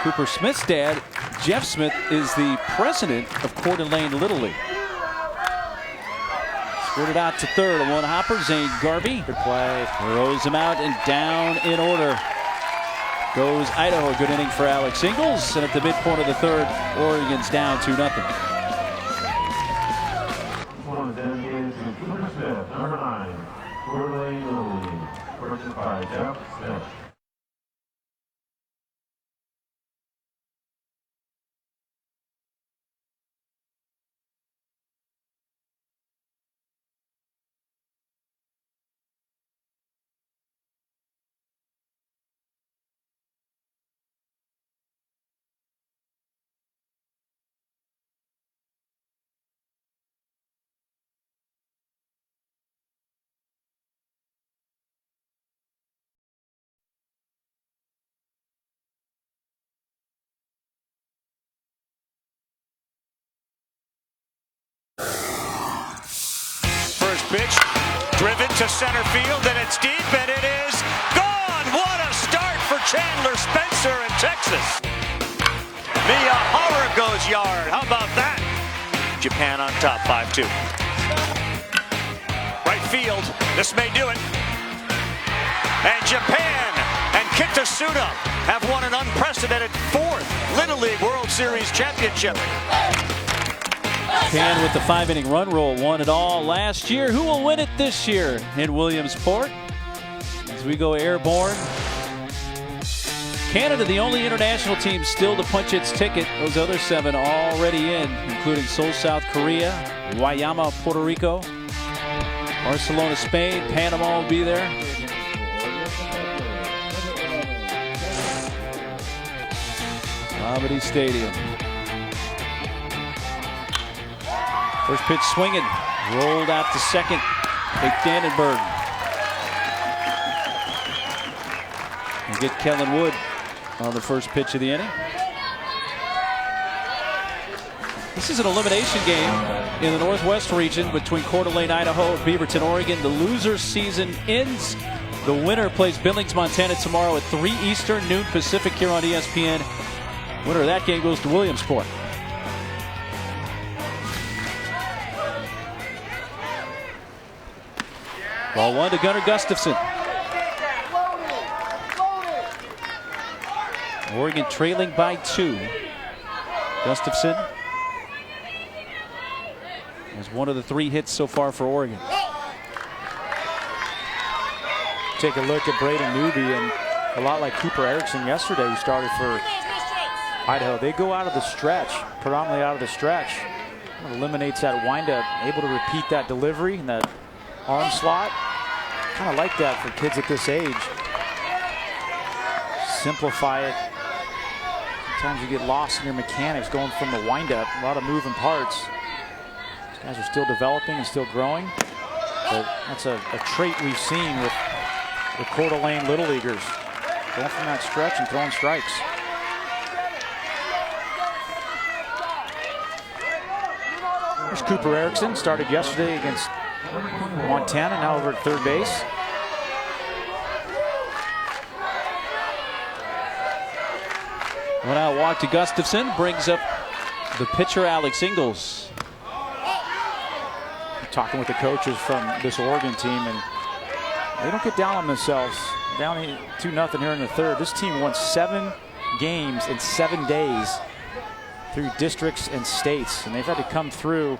Cooper Smith's dad, Jeff Smith, is the president of Coeur d'Alene Little League. Squirted out to third, a one-hopper, Zane Garvey. Good play. Throws him out and down in order goes Idaho. Good inning for Alex Ingles. And at the midpoint of the third, Oregon's down 2-0. One is dedicated to Cooper Smith, number 9, Coeur d'Alene Little League, purchased by Jeff Smith. Pitch driven to center field, and it's deep, and it is gone. What a start for Chandler Spencer in Texas. Miyahara goes yard. How about that? Japan on top, 5-2. Right field. This may do it. And Japan and Kitasuda have won an unprecedented 4th Little League World Series championship. Japan with the 5-inning run rule won it all last year. Who will win it this year in Williamsport? As we go airborne. Canada, the only international team still to punch its ticket. Those other 7 already in, including Seoul, South Korea, Guayama, Puerto Rico, Barcelona, Spain, Panama will be there. Labadee Stadium. First pitch swinging, rolled out to second. Big Dannenberg. And get Kellen Wood on the first pitch of the inning. This is an elimination game in the Northwest region between Coeur d'Alene, Idaho, and Beaverton, Oregon. The loser season ends. The winner plays Billings, Montana tomorrow at 3 Eastern, noon Pacific here on ESPN. Winner of that game goes to Williamsport. Ball 1 to Gunnar Gustafson. Oregon trailing by 2. Gustafson has one of the 3 hits so far for Oregon. Take a look at Braden Newby, and a lot like Cooper Erickson yesterday, who started for Idaho. They go out of the stretch, predominantly out of the stretch. Kind of eliminates that windup, able to repeat that delivery and that arm slot. Kind of like that for kids at this age. Simplify it. Sometimes you get lost in your mechanics going from the windup. A lot of moving parts. These guys are still developing and still growing. But that's a trait we've seen with the Coeur d'Alene Little Leaguers. Going from that stretch and throwing strikes. There's Cooper Erickson, started yesterday against Montana, now over at third base. One out walk to Gustafson, brings up the pitcher Alex Ingalls. Talking with the coaches from this Oregon team, and they don't get down on themselves. Down 2-0 here in the third. This team won 7 games in 7 days through districts and states, and they've had to come through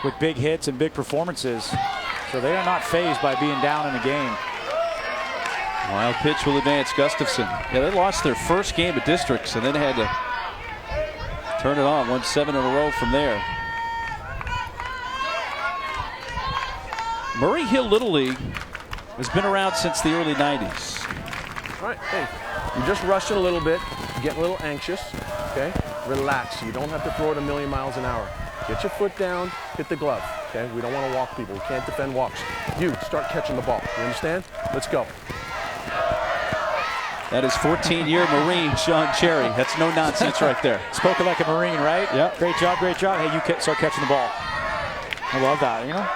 with big hits and big performances. So they are not fazed by being down in a game. Wild pitch will advance Gustafson. Yeah, they lost their first game of districts and then had to turn it on. Won 7 in a row from there. Murray Hill Little League has been around since the early 90s. All right, hey, you're just rushing a little bit, getting a little anxious, okay? Relax, you don't have to throw it a million miles an hour. Get your foot down, hit the glove, okay? We don't want to walk people, we can't defend walks. You, start catching the ball, you understand? Let's go. That is 14-year Marine Sean Cherry. That's no nonsense right there. Spoken like a Marine, right? Yep. Great job, great job. Hey, you start catching the ball. I love that, you know?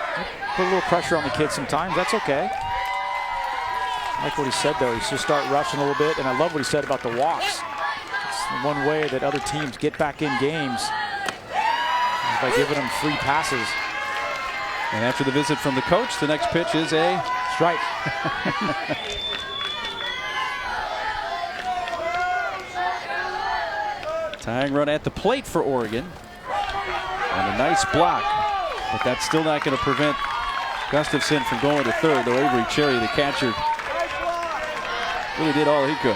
Put a little pressure on the kids sometimes, that's okay. I like what he said though, he's just start rushing a little bit, and I love what he said about the walks. It's one way that other teams get back in games is by giving them free passes. And after the visit from the coach, the next pitch is a strike. Tying run at the plate for Oregon. And a nice block, but that's still not going to prevent Gustafson from going to third, though Avery Cherry, the catcher, really did all he could.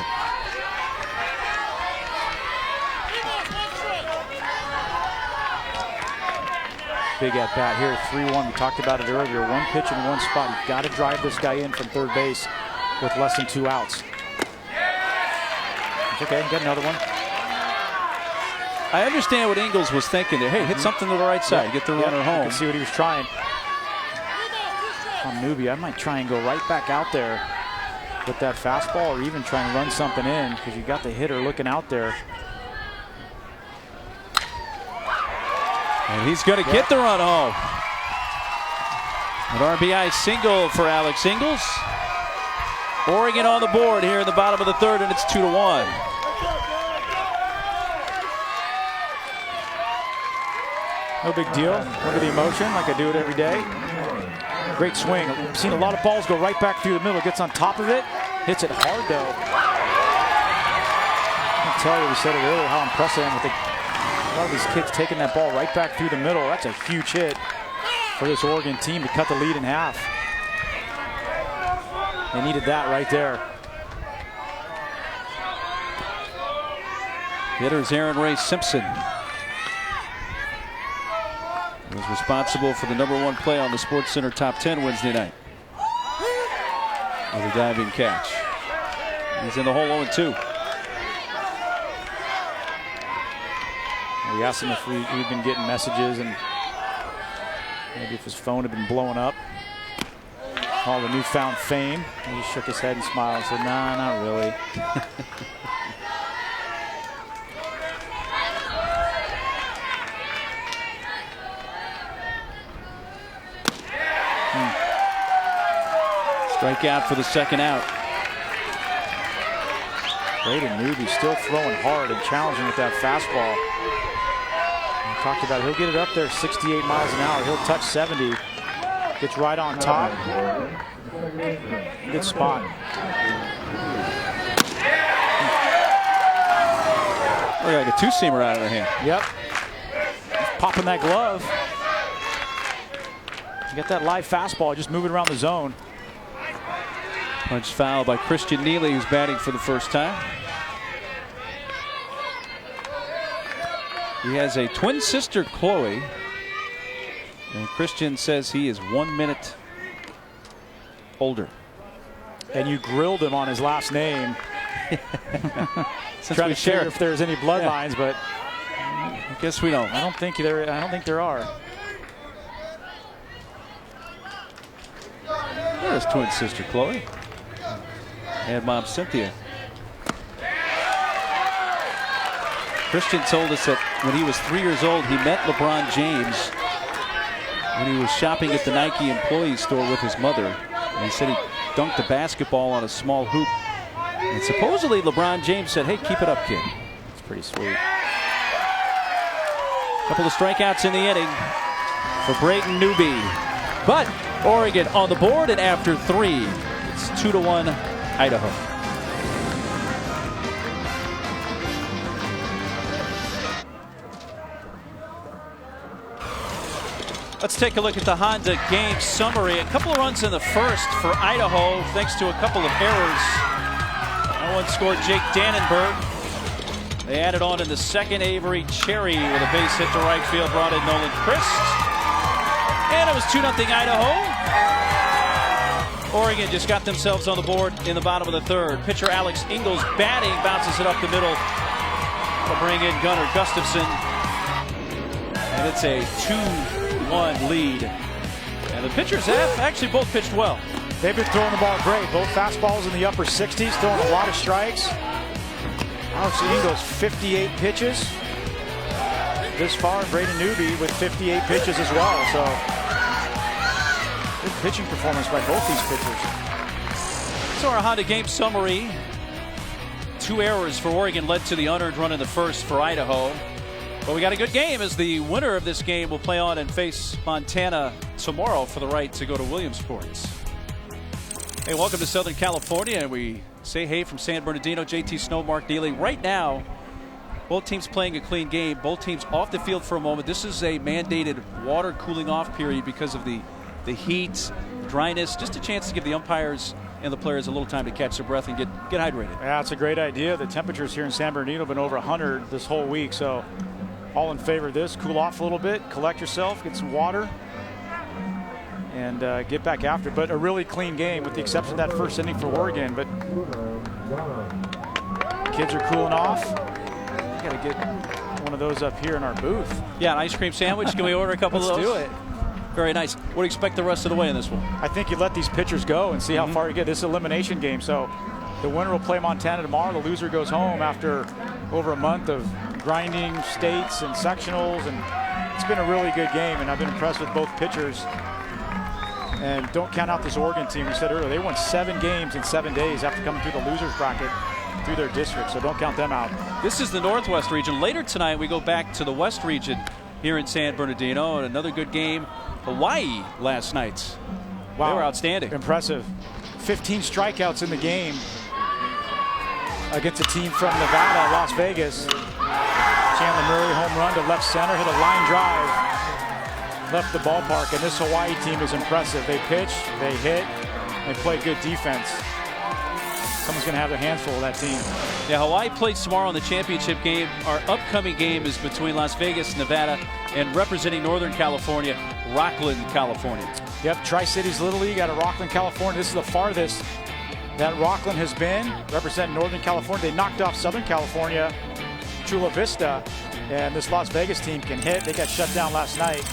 Big at bat here, 3-1. We talked about it earlier. One pitch in one spot. You've got to drive this guy in from third base with less than 2 outs. It's okay, get another one. I understand what Ingalls was thinking there. Hey, hit something to the right side, get the runner home. You can see what he was trying. On Newbie, I might try and go right back out there with that fastball, or even try and run something in, because you got the hitter looking out there. And he's going to get the run home. An RBI single for Alex Ingalls. Oregon on the board here in the bottom of the third, and it's 2-1. No big deal. Look at the emotion, like I do it every day. Great swing. I've seen a lot of balls go right back through the middle. Gets on top of it. Hits it hard, though. I can tell you, we said it earlier, how impressed I am with a lot of these kids taking that ball right back through the middle. That's a huge hit for this Oregon team to cut the lead in half. They needed that right there. Hitter's Aaron Ray Simpson. He was responsible for the #1 play on the SportsCenter Top 10 Wednesday night with a diving catch. He's in the hole 0-2. We asked him if we'd been getting messages and maybe if his phone had been blowing up. All the newfound fame. He just shook his head and smiled and said, nah, not really. Strikeout for the second out. Braden Newby still throwing hard and challenging with that fastball. We talked about it. He'll get it up there 68 miles an hour. He'll touch 70. Gets right on top. Good spot. Look like a two-seamer out of the hand. Yep. He's popping that glove. You got that live fastball just moving around the zone. Punch foul by Christian Neely, who's batting for the first time. He has a twin sister, Chloe. And Christian says he is 1 minute older. And you grilled him on his last name. Trying to share if there's any bloodlines, but I guess we don't. I don't think there are. There's twin sister Chloe and mom Cynthia. Christian told us that when he was 3 years old, he met LeBron James when he was shopping at the Nike employee store with his mother. And he said he dunked a basketball on a small hoop. And supposedly LeBron James said, "Hey, keep it up, kid." It's pretty sweet. Couple of strikeouts in the inning for Brayton Newby. But Oregon on the board, and after 3, it's 2-1 Idaho. Let's take a look at the Honda game summary. A couple of runs in the first for Idaho, thanks to a couple of errors. No one scored. Jake Dannenberg. They added on in the second. Avery Cherry with a base hit to right field brought in Nolan Christ. And it was 2-0 Idaho. Oregon just got themselves on the board in the bottom of the third. Pitcher Alex Ingalls batting, bounces it up the middle to bring in Gunnar Gustafson. And it's a 2-1 lead. And the pitchers have actually both pitched well. They've been throwing the ball great. Both fastballs in the upper 60s, throwing a lot of strikes. Alex Ingalls, 58 pitches this far. Brayden Newby with 58 pitches as well. So good pitching performance by both these pitchers. So our Honda game summary. 2 errors for Oregon led to the unearned run in the first for Idaho. But we got a good game as the winner of this game will play on and face Montana tomorrow for the right to go to Williamsport. Hey, welcome to Southern California. And we say hey from San Bernardino, JT Snow, Mark Neely. Right now, both teams playing a clean game. Both teams off the field for a moment. This is a mandated water cooling off period because of the heat, dryness. Just a chance to give the umpires and the players a little time to catch their breath and get hydrated. Yeah, it's a great idea. The temperatures here in San Bernardino have been over 100 this whole week. So all in favor of this. Cool off a little bit, collect yourself, get some water, and get back after it. But a really clean game with the exception of that first inning for Oregon. But kids are cooling off. We got to get one of those up here in our booth. Yeah, an ice cream sandwich. Can we order a couple of those? Let's do it. Very nice. What do you expect the rest of the way in this one? I think you let these pitchers go and see how far you get. This is an elimination game, so the winner will play Montana tomorrow. The loser goes home after over a month of grinding states and sectionals, and it's been a really good game, and I've been impressed with both pitchers. And don't count out this Oregon team. We said earlier, they won 7 games in 7 days after coming through the losers bracket through their district, so don't count them out. This is the Northwest region. Later tonight, we go back to the West region here in San Bernardino, and another good game. Hawaii last night. Wow. They were outstanding. Impressive. 15 strikeouts in the game against a team from Nevada, Las Vegas. Chandler Murray, home run to left center, hit a line drive, left the ballpark, and this Hawaii team is impressive. They pitch, they hit, they play good defense. Someone's going to have their hands full of that team. Yeah, Hawaii plays tomorrow in the championship game. Our upcoming game is between Las Vegas, Nevada, and representing Northern California, Rockland, California. Yep, Tri-Cities Little League out of Rockland, California. This is the farthest that Rockland has been, representing Northern California. They knocked off Southern California, Chula Vista, and this Las Vegas team can hit. They got shut down last night.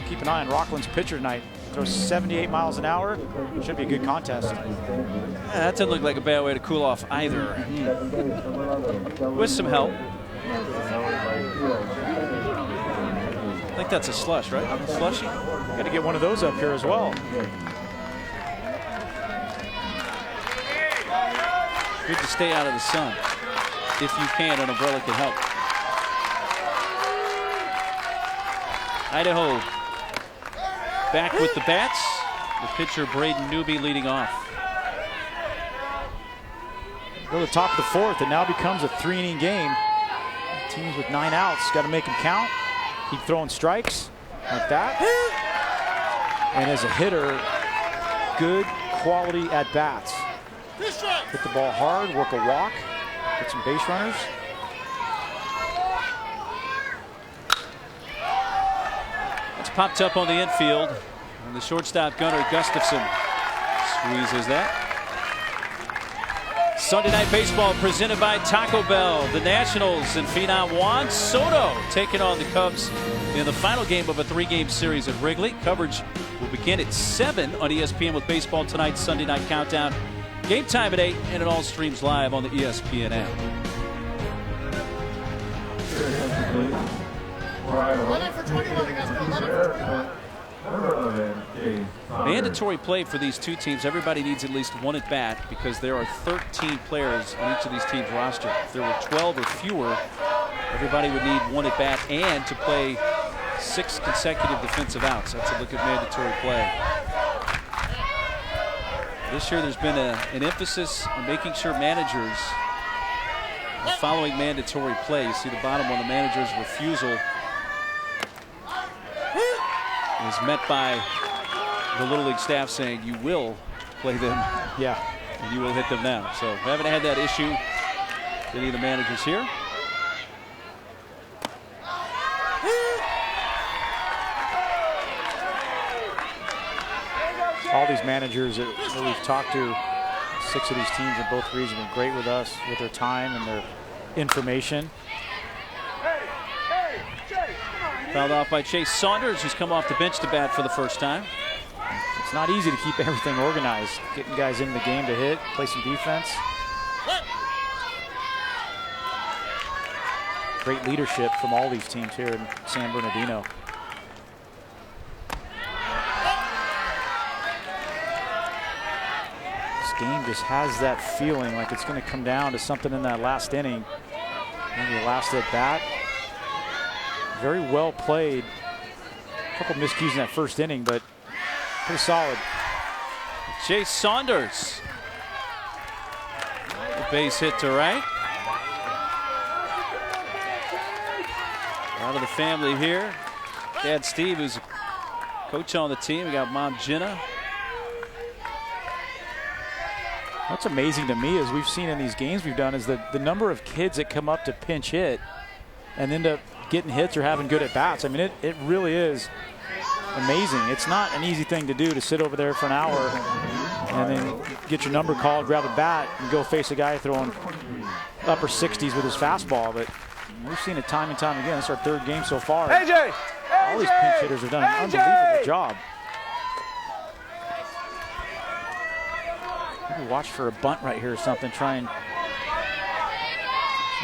Keep an eye on Rockland's pitcher tonight. Throws 78 miles an hour. Should be a good contest. Yeah, that doesn't look like a bad way to cool off either. With some help. I think that's a slush, right? A slushy? Got to get one of those up here as well. Good to stay out of the sun. If you can, an umbrella can help. Idaho back with the bats. The pitcher, Brayden Newby, leading off. Go to the top of the fourth. It now becomes a 3-inning game. Teams with 9 outs got to make them count. Keep throwing strikes like that. And as a hitter, good quality at bats. Hit the ball hard, work a walk, get some base runners. It's popped up on the infield. And the shortstop, Gunnar Gustafson, squeezes that. Sunday Night Baseball presented by Taco Bell. The Nationals and phenom Juan Soto taking on the Cubs in the final game of a 3-game series at Wrigley. Coverage will begin at 7 on ESPN with baseball tonight's Sunday Night Countdown. Game time at 8, and it all streams live on the ESPN app. Mandatory play for these two teams. Everybody needs at least one at bat because there are 13 players on each of these teams' roster. If there were 12 or fewer, everybody would need one at bat and to play 6 consecutive defensive outs. That's a look at mandatory play. This year there's been an emphasis on making sure managers are following mandatory play. You see the bottom one, the manager's refusal is met by the Little League staff saying you will play them, yeah, and you will hit them now. So we haven't had that issue with any of the managers here. All these managers that we've talked to, 6 of these teams in both regions have been great with us with their time and their information. Fouled off by Chase Saunders, who's come off the bench to bat for the first time. It's not easy to keep everything organized, getting guys in the game to hit, play some defense. Great leadership from all these teams here in San Bernardino. This game just has that feeling like it's going to come down to something in that last inning. Maybe the last at bat. Very well played. A couple miscues in that first inning, but pretty solid. Chase Saunders. The base hit to right. Out of the family here. Dad Steve, who's a coach on the team. We got Mom Jenna. What's amazing to me is we've seen in these games we've done is the number of kids that come up to pinch hit and end up getting hits or having good at bats. I mean, it really is amazing. It's not an easy thing to do to sit over there for an hour and then get your number called, grab a bat, and go face a guy throwing upper 60s with his fastball. But we've seen it time and time again. It's our 3rd game so far. AJ! All these pinch hitters have done an unbelievable job. Maybe watch for a bunt right here or something. Try and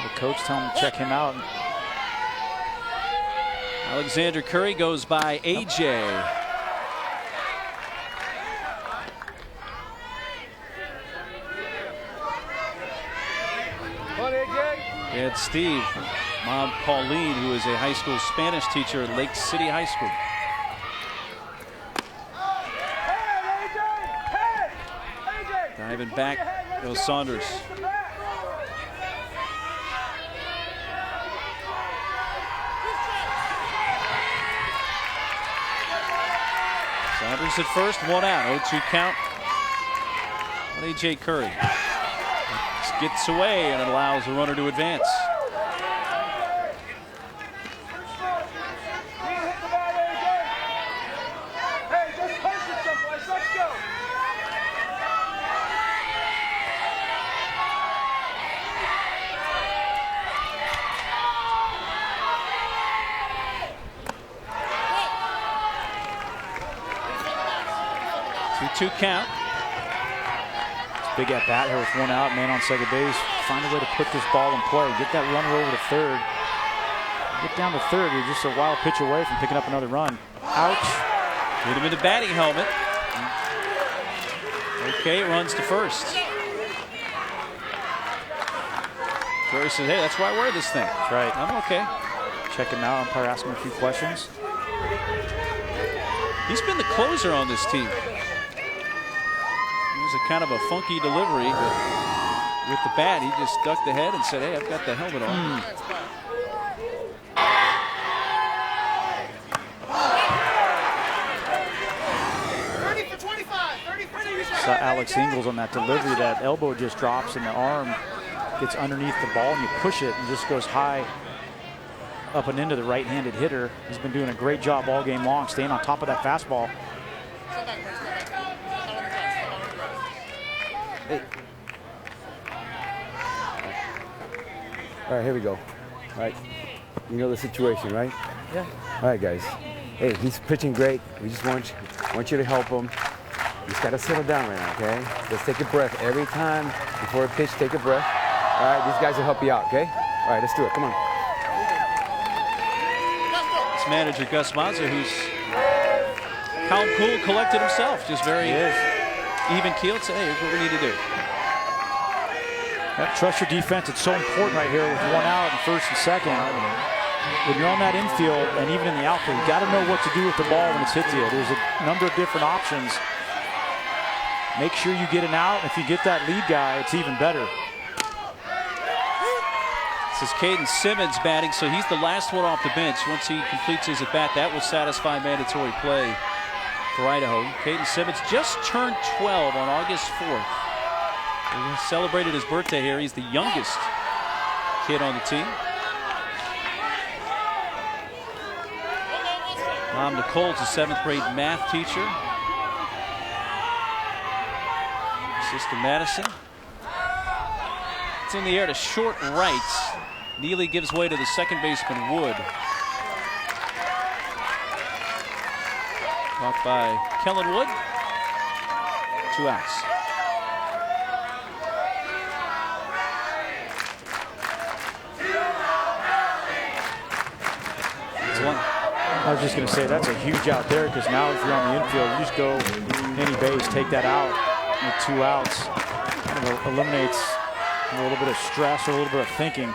the coach tell him to check him out. Alexander Curry goes by AJ. And Steve, Mom Pauline, who is a high school Spanish teacher at Lake City High School. Diving back goes Saunders. Saunders at first, 1 out, 0-2 count on AJ Curry. Gets away and it allows the runner to advance. Two count. Big at bat here with 1 out, man on second base. Find a way to put this ball in play. Get that runner over to 3rd. Get down to 3rd. You're just a wild pitch away from picking up another run. Ouch. Hit him in the batting helmet. Okay, runs to 1st. Curry says, hey, that's why I wear this thing. That's right. I'm okay. Check him out. Umpire asking him a few questions. He's been the closer on this team. It was a kind of a funky delivery, but with the bat, he just ducked the head and said, hey, I've got the helmet on. Alex Ingalls on that delivery. That elbow just drops and the arm gets underneath the ball and you push it and just goes high up and into the right-handed hitter. He's been doing a great job all game long, staying on top of that fastball. Hey. All right, here we go. All right, you know the situation, right? Yeah. All right, guys. Hey, he's pitching great. We just want you to help him. You just gotta settle down right now, okay? Just take a breath every time before a pitch. Take a breath. All right, these guys will help you out, okay? All right, let's do it. Come on. It's manager Gus Mazza, who's calm, cool, collected himself, just very even-keeled. Say, hey, here's what we need to do. Trust your defense. It's so important right here with 1 out in first and second. When you're on that infield and even in the outfield, you got to know what to do with the ball when it's hit to you. There's a number of different options. Make sure you get an out. If you get that lead guy, it's even better. This is Caden Simmons batting, so he's the last one off the bench. Once he completes his at-bat, that will satisfy mandatory play for Idaho. Caden Simmons just turned 12 on August 4th. He celebrated his birthday here. He's the youngest kid on the team. Mom Nicole's a 7th grade math teacher. Sister Madison. It's in the air to short right. Neely gives way to the second baseman Wood. Caught by Kellen Wood. 2 outs. It's 1. I was just going to say that's a huge out there because now if you're on the infield, you just go any base, take that out with 2 outs. Kind of eliminates a little bit of stress or a little bit of thinking.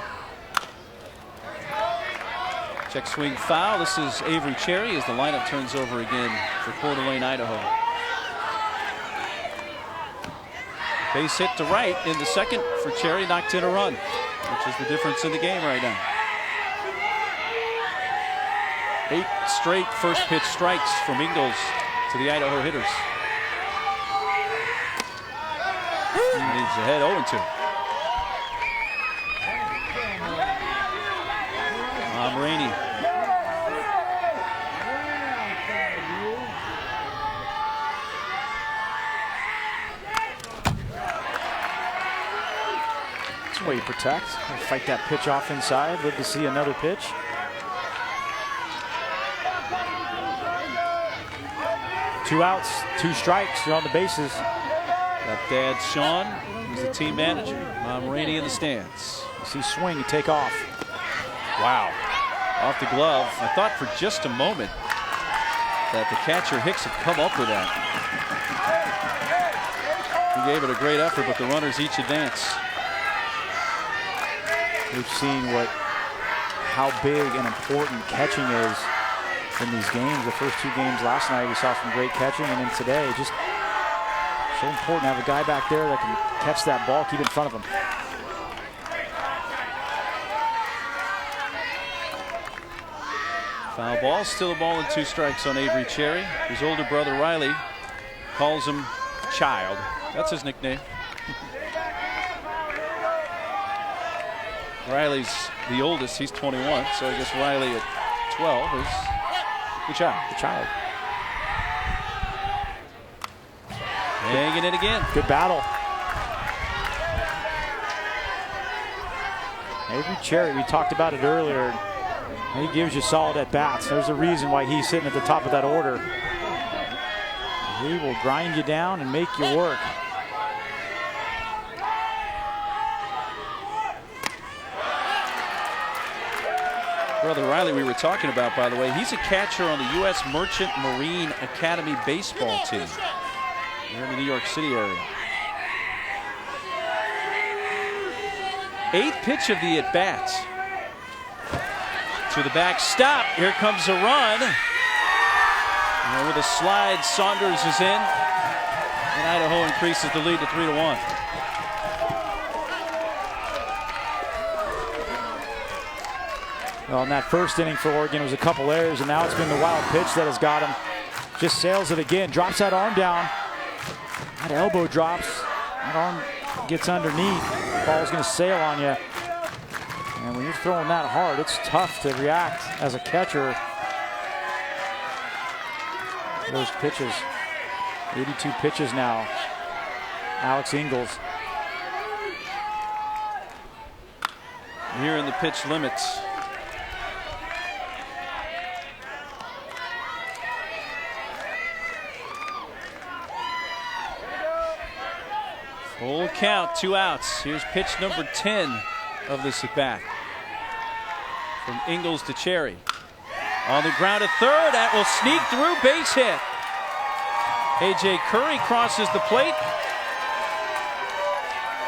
Check swing foul. This is Avery Cherry as the lineup turns over again for Coeur d'Alene, Idaho. Base hit to right in the second for Cherry, knocked in a run, which is the difference in the game right now. 8 straight first pitch strikes from Ingalls to the Idaho hitters. He's ahead 0-2. Rainey. That's the way you protect. Fight that pitch off inside. Live to see another pitch. Two outs, 2 strikes. You're on the bases. Got Dad Sean, who's the team manager. Mom Rainey in the stands. You see swing, you take off. Wow. Off the glove. I thought for just a moment that the catcher Hicks had come up with that. He gave it a great effort, but the runners each advance. We've seen how big and important catching is in these games. The first 2 games last night, we saw some great catching, and then today, just so important to have a guy back there that can catch that ball, keep it in front of him. Foul ball, still a ball and 2 strikes on Avery Cherry. His older brother Riley calls him Child. That's his nickname. Riley's the oldest, he's 21, so I guess Riley at 12 is the child. The child. Hanging it again. Good battle. Avery Cherry, we talked about it earlier. He gives you solid at-bats. There's a reason why he's sitting at the top of that order. He will grind you down and make you work. Brother Riley we were talking about, by the way, he's a catcher on the U.S. Merchant Marine Academy baseball team here in the New York City area. 8th pitch of the at-bat. To the backstop. Here comes a run. And with a slide, Saunders is in. And Idaho increases the lead to 3-1. Well, in that first inning for Oregon, it was a couple errors, and now it's been the wild pitch that has got him. Just sails it again, drops that arm down. That elbow drops. That arm gets underneath. The ball's going to sail on you. And when you're throwing that hard, it's tough to react as a catcher. Those pitches. 82 pitches now. Alex Ingalls. Here in the pitch limits. Full count, 2 outs. Here's pitch number 10 of this at bat. From Ingalls to Cherry. On the ground at third, that will sneak through, base hit. A.J. Curry crosses the plate.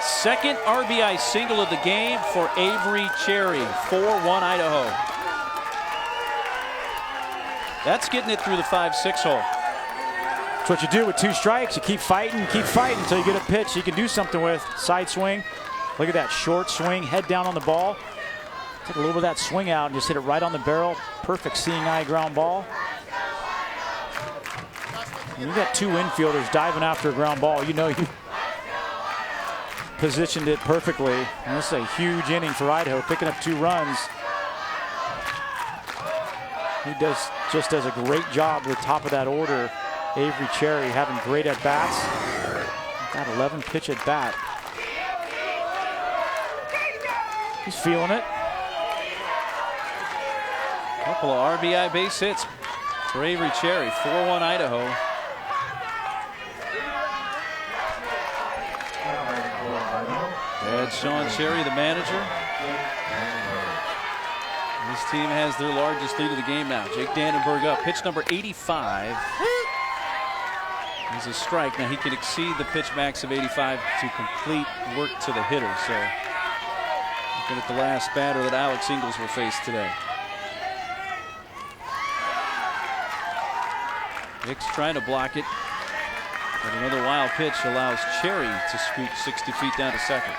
Second RBI single of the game for Avery Cherry, 4-1 Idaho. That's getting it through the 5-6 hole. That's what you do with 2 strikes. You keep fighting until you get a pitch you can do something with. Side swing. Look at that short swing, head down on the ball. Took a little bit of that swing out and just hit it right on the barrel. Perfect seeing eye ground ball. When you got 2 infielders diving after a ground ball, you know you positioned it perfectly. And this is a huge inning for Idaho, picking up 2 runs. He just does a great job with top of that order. Avery Cherry having great at bats. That 11 pitch at bat. He's feeling it. Couple of RBI base hits for Avery Cherry, 4-1 Idaho. That's Sean Cherry, the manager. This team has their largest lead of the game now. Jake Dannenberg up. Pitch number 85. He's a strike. Now he can exceed the pitch max of 85 to complete work to the hitter. So looking at the last batter that Alex Ingalls will face today. Hicks trying to block it. But another wild pitch allows Cherry to scoot 60 feet down to second.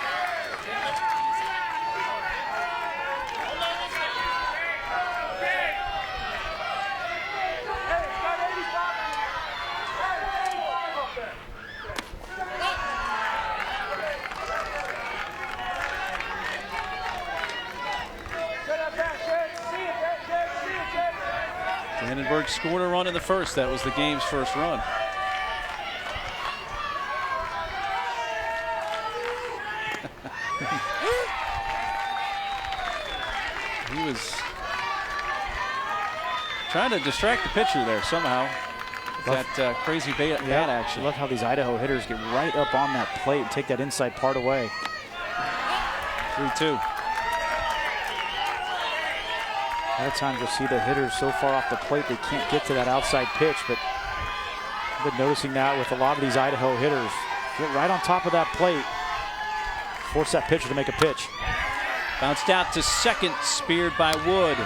Dannenberg scored a run in the first. That was the game's first run. He was trying to distract the pitcher there somehow. That crazy bat action. Look how these Idaho hitters get right up on that plate and take that inside part away. 3-2. A lot of times you'll see the hitters so far off the plate they can't get to that outside pitch, but I've been noticing that with a lot of these Idaho hitters. Get right on top of that plate, force that pitcher to make a pitch. Bounced out to second, speared by Wood.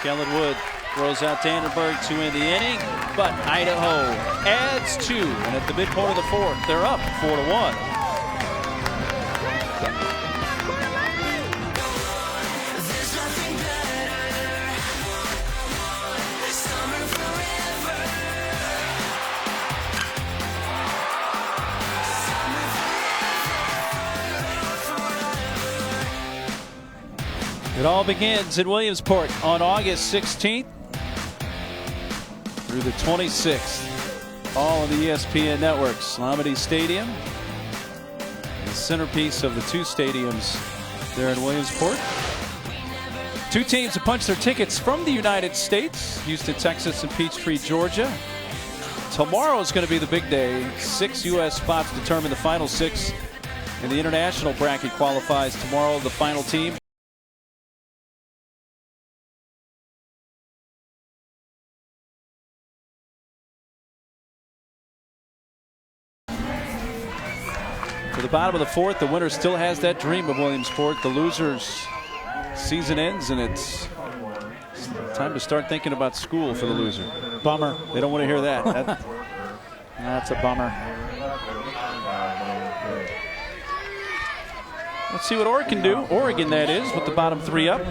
Kellen Wood throws out Dannenberg to end the inning, but Idaho adds 2, and at the midpoint of the 4th, they're up 4-1. It all begins in Williamsport on August 16th through the 26th. All on the ESPN network. Slamity Stadium, the centerpiece of the 2 stadiums there in Williamsport. 2 teams to punch their tickets from the United States, Houston, Texas, and Peachtree, Georgia. Tomorrow is going to be the big day. 6 U.S. spots determine the final 6, and the international bracket qualifies tomorrow. The final team. To the bottom of the 4th, the winner still has that dream of Williamsport. The loser's season ends, and it's time to start thinking about school for the loser. Bummer. They don't want to hear that. That's a bummer. Let's see what Oregon can do. Oregon, that is, with the bottom 3 up.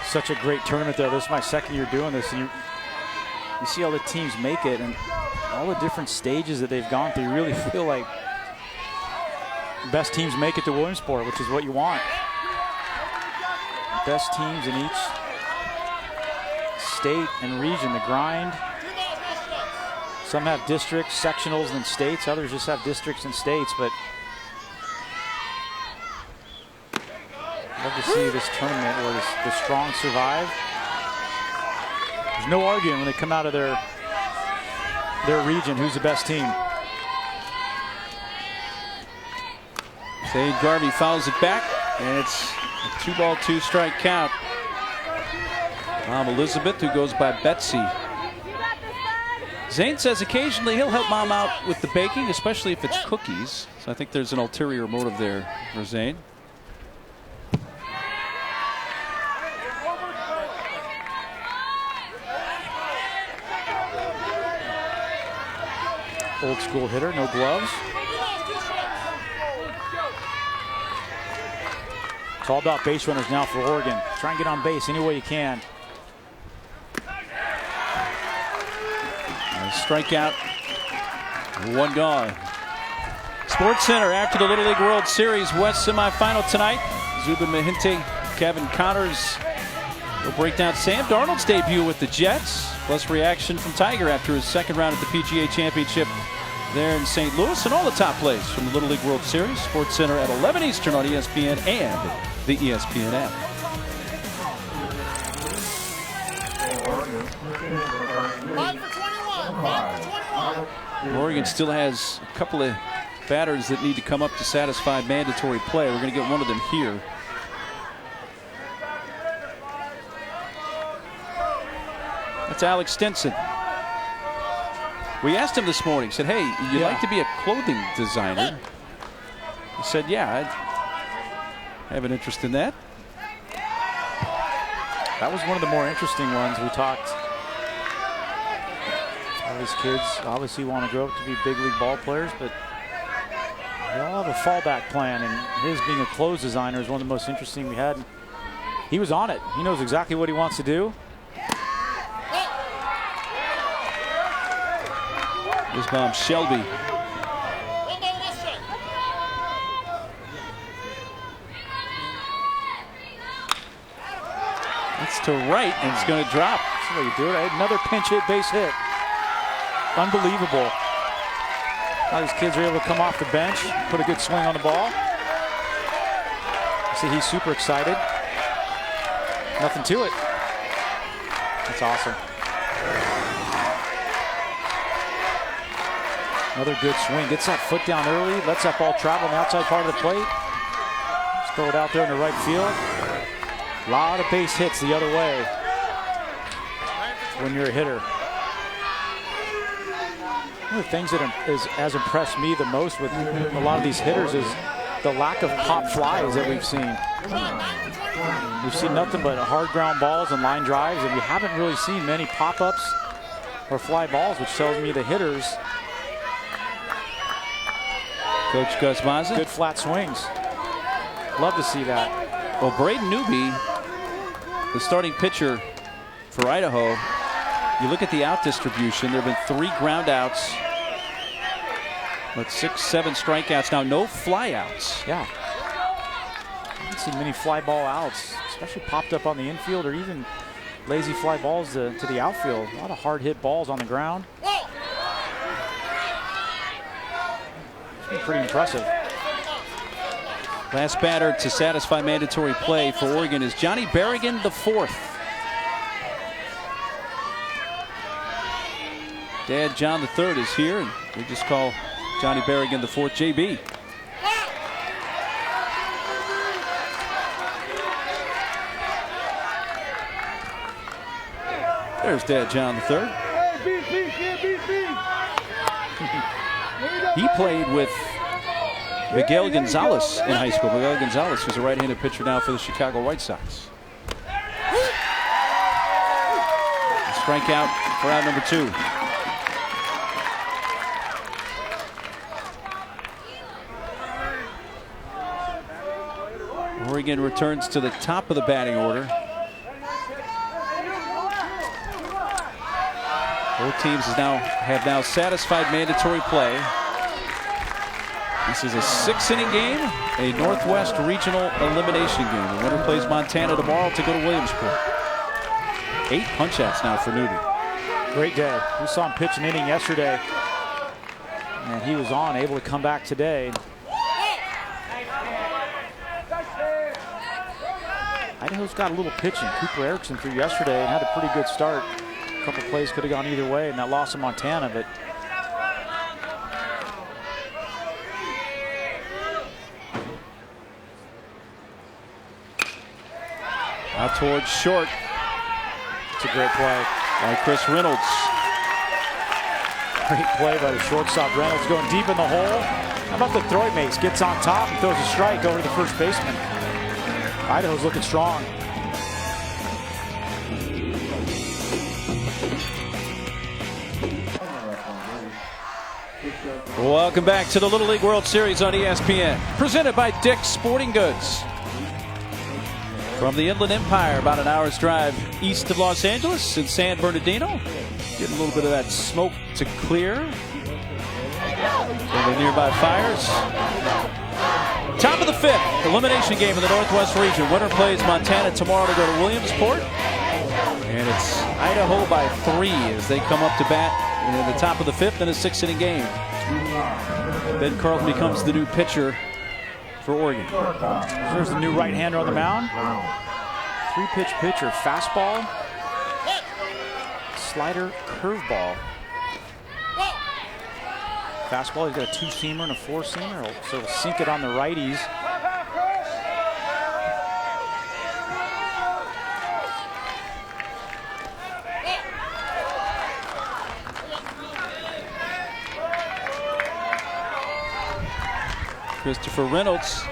Such a great tournament, though. This is my 2nd year doing this, and you see all the teams make it and all the different stages that they've gone through. You really feel like the best teams make it to Williamsport, which is what you want. Best teams in each state and region, the grind. Some have districts, sectionals, and states. Others just have districts and states, but love to see this tournament where the strong survive. There's no arguing when they come out of their region who's the best team. Zane Garvey fouls it back, and it's a 2-ball, 2-strike count. Mom Elizabeth, who goes by Betsy. Zane says occasionally he'll help Mom out with the baking, especially if it's cookies. So I think there's an ulterior motive there for Zane. Old school hitter, no gloves. It's all about base runners now for Oregon. Try and get on base any way you can. Strikeout, 1 gone. Sports Center after the Little League World Series West semifinal tonight. Zubin Mehenti, Kevin Connors will break down Sam Darnold's debut with the Jets, plus reaction from Tiger after his second round at the PGA Championship there in St. Louis, and all the top plays from the Little League World Series. Sports Center at 11 Eastern on ESPN and the ESPN app. Oregon still has a couple of batters that need to come up to satisfy mandatory play. We're going to get one of them here. That's Alex Stinson. We asked him this morning, said, hey, you'd like to be a clothing designer? He said, yeah, I have an interest in that. That was one of the more interesting ones. We talked. All these kids obviously want to grow up to be big league ball players, but they all have a fallback plan, and his being a clothes designer is one of the most interesting we had. He was on it. He knows exactly what he wants to do. This bomb, Shelby. It's to right, and it's going to drop. That's the way you do it. Another pinch hit, base hit. Unbelievable how these kids are able to come off the bench, put a good swing on the ball. See, he's super excited. Nothing to it. That's awesome. Another good swing. Gets that foot down early, lets that ball travel on the outside part of the plate. Just throw it out there in the right field. A lot of base hits the other way when you're a hitter. One of the things that has impressed me the most with a lot of these hitters is the lack of pop flies that we've seen. We've seen nothing but hard ground balls and line drives, and we haven't really seen many pop-ups or fly balls, which tells me the hitters. Coach Gus Mazza. Good flat swings. Love to see that. Well, Braden Newby, the starting pitcher for Idaho, you look at the out distribution, there have been 3 ground outs, but 6, 7 strikeouts. Now, no fly outs. Yeah. I haven't seen many fly ball outs, especially popped up on the infield or even lazy fly balls to the outfield. A lot of hard hit balls on the ground. It's been pretty impressive. Last batter to satisfy mandatory play for Oregon is Johnny Berrigan, the 4th. Dad John III is here, and we just call Johnny Berrigan the 4th, JB. There's Dad John III. He played with Miguel Gonzalez in high school. Miguel Gonzalez was a right-handed pitcher now for the Chicago White Sox. A strikeout for out number 2. Oregon returns to the top of the batting order. Both teams have now satisfied mandatory play. This is a 6-inning game, a Northwest Regional elimination game. The winner plays Montana tomorrow to go to Williamsport. 8 punch-outs now for Newby. Great day. We saw him pitch an inning yesterday, and he was on, able to come back today. Idaho's got a little pitching. Cooper Erickson threw yesterday and had a pretty good start. A couple plays could have gone either way in that loss to Montana, but out towards short. It's a great play by Chris Reynolds. Great play by the shortstop. Reynolds going deep in the hole. How about the throw he makes? Gets on top and throws a strike over to the first baseman. Idaho's looking strong. Welcome back to the Little League World Series on ESPN. Presented by Dick's Sporting Goods. From the Inland Empire, about an hour's drive east of Los Angeles in San Bernardino. Getting a little bit of that smoke to clear from the nearby fires. Top of the 5th, elimination game in the Northwest region. Winner plays Montana tomorrow to go to Williamsport. And it's Idaho by 3 as they come up to bat in the top of the 5th in a 6-inning game. Ben Carlton becomes the new pitcher for Oregon. There's the new right-hander on the mound. 3-pitch pitcher, fastball, slider, curveball. Fastball, he's got a 2-seamer and a 4-seamer, so he'll sink it on the righties. Christopher Reynolds,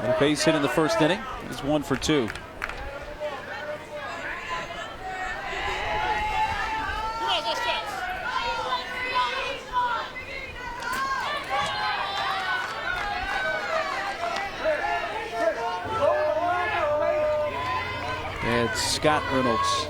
a base hit in the first inning. It's 1 for 2. It's Scott Reynolds.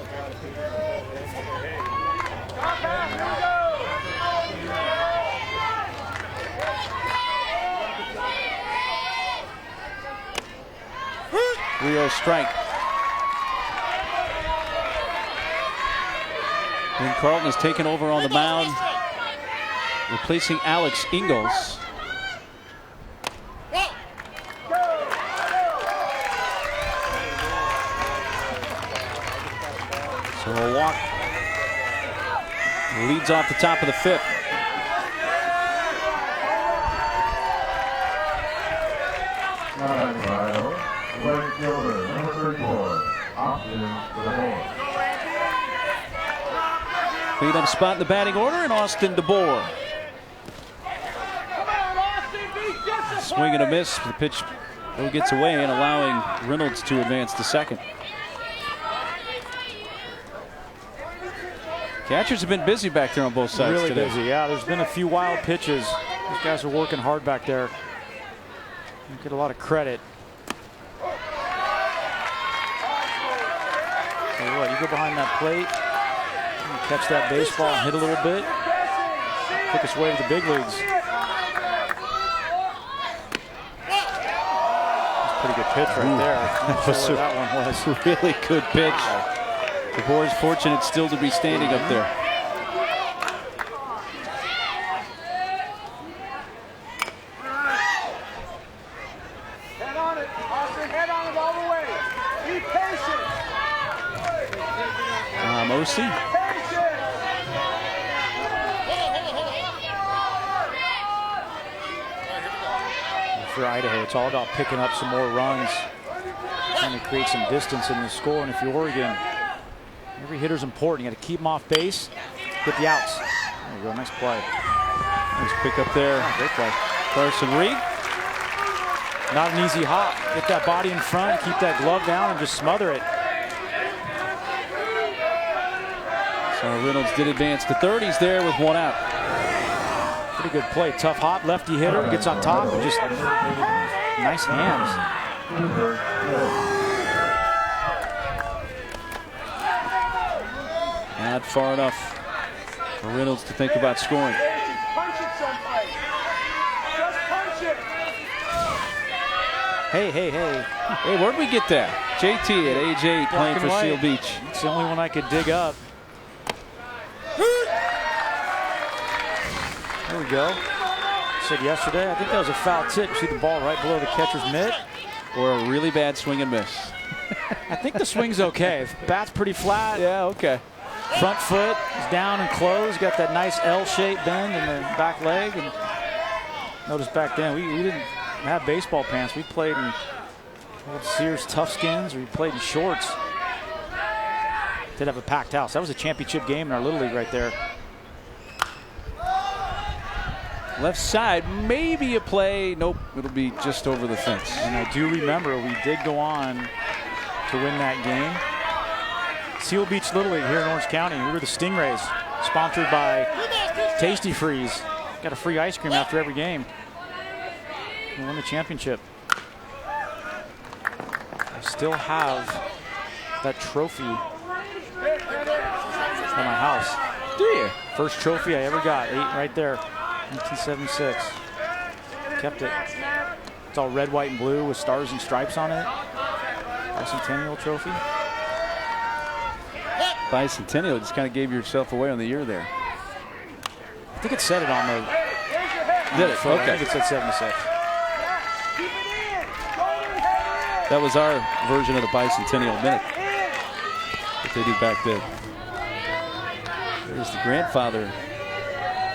Rio strike. And Carlton has taken over on the mound, replacing Alex Ingalls. So a walk leads off the top of the 5th. Cleanup spot in the batting order, and Austin DeBoer. Swing and a miss. The pitch gets away and allowing Reynolds to advance to second. Catchers have been busy back there on both sides really today. Busy, yeah. There's been a few wild pitches. These guys are working hard back there. You get a lot of credit. Tell you what, you go behind that plate, you catch that baseball and hit a little bit, take us away to the big leagues. That's a pretty good pitch right there. That was that one was a really good pitch. DeBoer is fortunate still to be standing up there. Head on it, Austin. Head on it all the way. Be patient. Mosi. For Idaho, it's all about picking up some more runs, trying to create some distance in the score. And if you're Oregon, every hitter's important. You got to keep them off base, get the outs. There you go, nice play. Nice pick up there. Oh, great play. Carson Reed. Not an easy hop. Get that body in front, keep that glove down, and just smother it. So Reynolds did advance to third. He's there with 1 out. Pretty good play. Tough hop, lefty hitter, gets on top, and just nice hands. Not far enough For Reynolds to think about scoring. Punch it someplace. Just punch it. Hey, where'd we get that? JT at age 8 playing for Seal Beach. It's the only one I could dig up. There we go. Said yesterday, I think that was a foul tip. See the ball right below the catcher's mitt? Or a really bad swing and miss. I think the swing's okay. If bat's pretty flat. Yeah, okay. Front foot is down and closed. Got that nice L-shaped bend in the back leg. And notice back then, we didn't have baseball pants. We played in old Sears Toughskins. We played in shorts. Did have a packed house. That was a championship game in our Little League right there. Left side, maybe a play. Nope, it'll be just over the fence. And I do remember we did go on to win that game. Seal Beach Little League here in Orange County. We were the Stingrays, sponsored by Tasty Freeze. Got a free ice cream after every game. We won the championship. I still have that trophy at my house. Do you? First trophy I ever got, 8 right there, 1976. Kept it. It's all red, white, and blue with stars and stripes on it. Bicentennial trophy. Bicentennial, just kind of gave yourself away on the year there. I think it said it on the. Did it? Okay. I think it said 76. That was our version of the Bicentennial Minute that they did back then. There's the grandfather,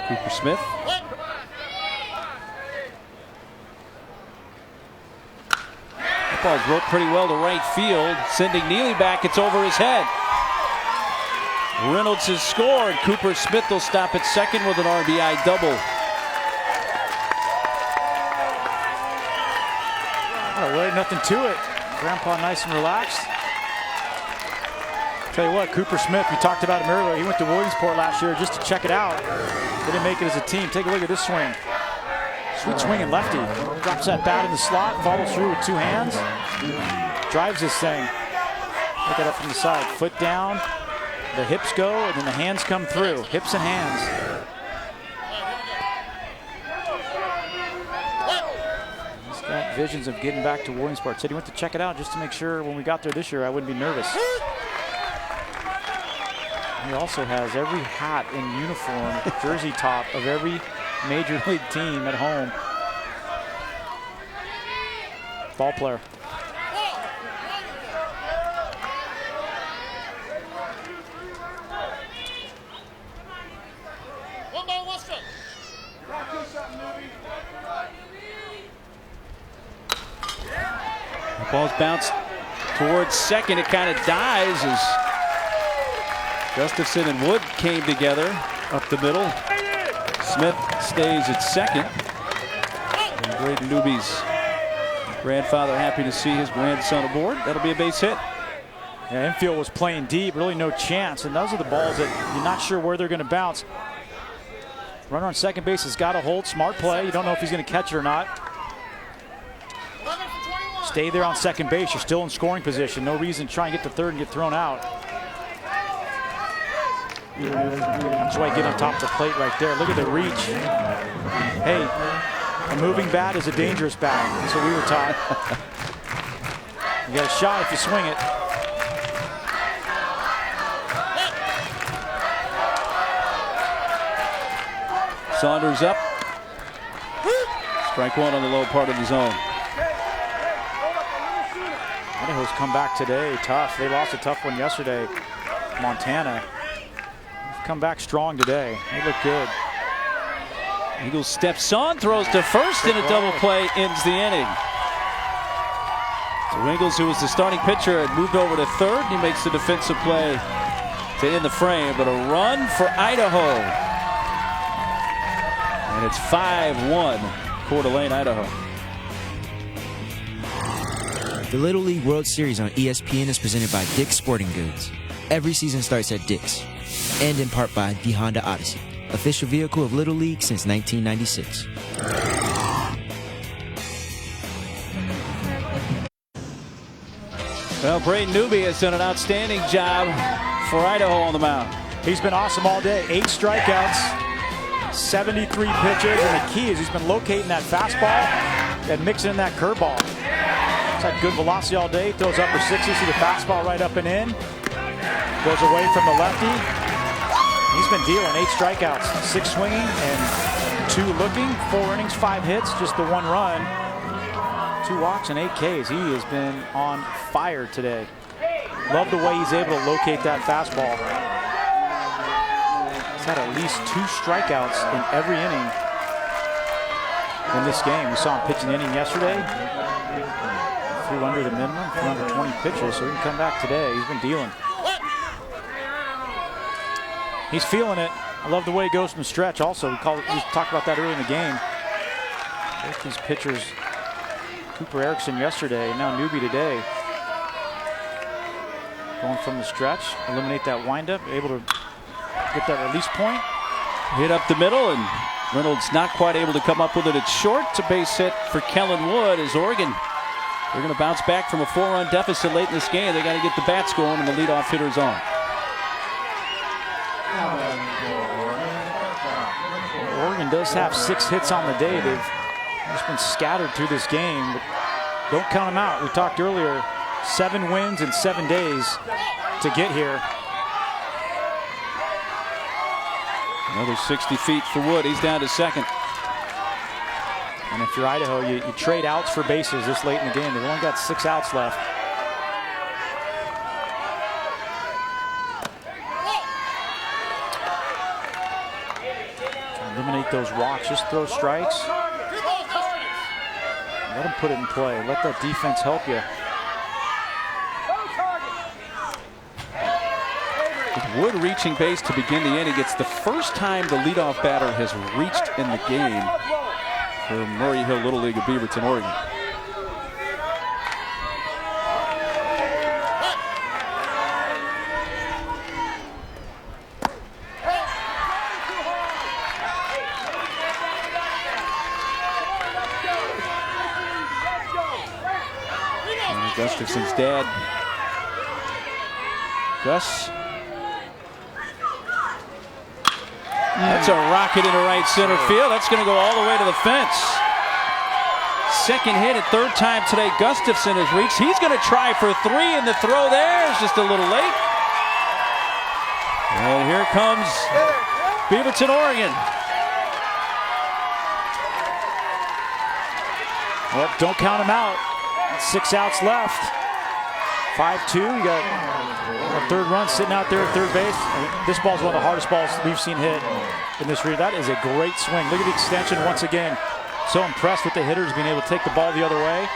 Cooper Smith. That ball's broke pretty well to right field, sending Neely back. It's over his head. Reynolds has scored. Cooper Smith will stop at second with an RBI double. Oh, really nothing to it. Grandpa nice and relaxed. Tell you what, Cooper Smith, we talked about him earlier. He went to Williamsport last year just to check it out. They didn't make it as a team. Take a look at this swing. Sweet swing and lefty. Drops that bat in the slot, follows through with 2 hands. Drives this thing. Look at it from the side. Foot down, the hips go, and then the hands come through. Hips and hands. He's got visions of getting back to Williamsport. Said he went to check it out just to make sure when we got there this year I wouldn't be nervous. He also has every hat and uniform, jersey top of every major league team at home. Ball player. The ball's bounced towards second. It kind of dies as Gustafson and Wood came together up the middle. Smith stays at second. And Braden Newby's grandfather happy to see his grandson aboard. That'll be a base hit. Yeah, infield was playing deep, really no chance. And those are the balls that you're not sure where they're going to bounce. Runner on second base has got to hold. Smart play. You don't know if he's going to catch it or not. Stay there on second base. You're still in scoring position. No reason to try and get to third and get thrown out. That's why you get on top of the plate right there. Look at the reach. Hey, a moving bat is a dangerous bat. That's what we were taught. You got a shot if you swing it. Saunders up. Strike one on the low part of the zone. Idaho's come back today tough. They lost a tough one yesterday. Montana. Come back strong today. They look good. Eagles steps on, throws to first, and a double play ends the inning. So Ingles, who was the starting pitcher, had moved over to third. He makes the defensive play to end the frame, but a run for Idaho. And it's 5-1, Coeur d'Alene, Idaho. The Little League World Series on ESPN is presented by Dick's Sporting Goods. Every season starts at Dick's. And in part by the Honda Odyssey, official vehicle of Little League since 1996. Well, Braden Newby has done an outstanding job for Idaho on the mound. He's been awesome all day. 8 strikeouts, 73 pitches, and the key is he's been locating that fastball and mixing in that curveball. He's had good velocity all day. Throws upper 60s, see the fastball right up and in. Goes away from the lefty. He's been dealing 8 strikeouts, 6 swinging and 2 looking. 4 innings, 5 hits, just the 1 run. 2 walks and 8 Ks. He has been on fire today. Love the way he's able to locate that fastball. He's had at least 2 strikeouts in every inning in this game. We saw him pitch an inning yesterday. Threw under the minimum, threw under 20 pitches, so he can come back today. He's been dealing. He's feeling it. I love the way he goes from the stretch also. We talked about that earlier in the game. Both these pitchers, Cooper Erickson yesterday and now Newby today. Going from the stretch, eliminate that windup, able to get that release point. Hit up the middle, and Reynolds not quite able to come up with it. It's short. It's a base hit for Kellen Wood as Oregon. They're going to bounce back from a 4-run deficit late in this game. They got to get the bats going, and the leadoff hitter's on. Oregon does have 6 hits on the day. They've just been scattered through this game, but don't count them out. We talked earlier, 7 wins in 7 days to get here. Another 60 feet for Wood. He's down to second. And if you're Idaho, you trade outs for bases this late in the game. They've only got 6 outs left. Eliminate those walks. Just throw strikes. Let them put it in play. Let that defense help you. With Wood reaching base to begin the inning, it's the first time the leadoff batter has reached in the game for Murray Hill Little League of Beaverton, Oregon. Gustafson's dad, Gus. That's a rocket into right center field. That's going to go all the way to the fence. Second hit at third time today. Gustafson has reached. He's going to try for 3, and the throw there is just a little late. And here comes Beaverton, Oregon. Well, don't count him out. 6 outs left. 5-2. You got a third run sitting out there at third base. This ball is one of the hardest balls we've seen hit in this region. That is a great swing. Look at the extension once again. So impressed with the hitters being able to take the ball the other way.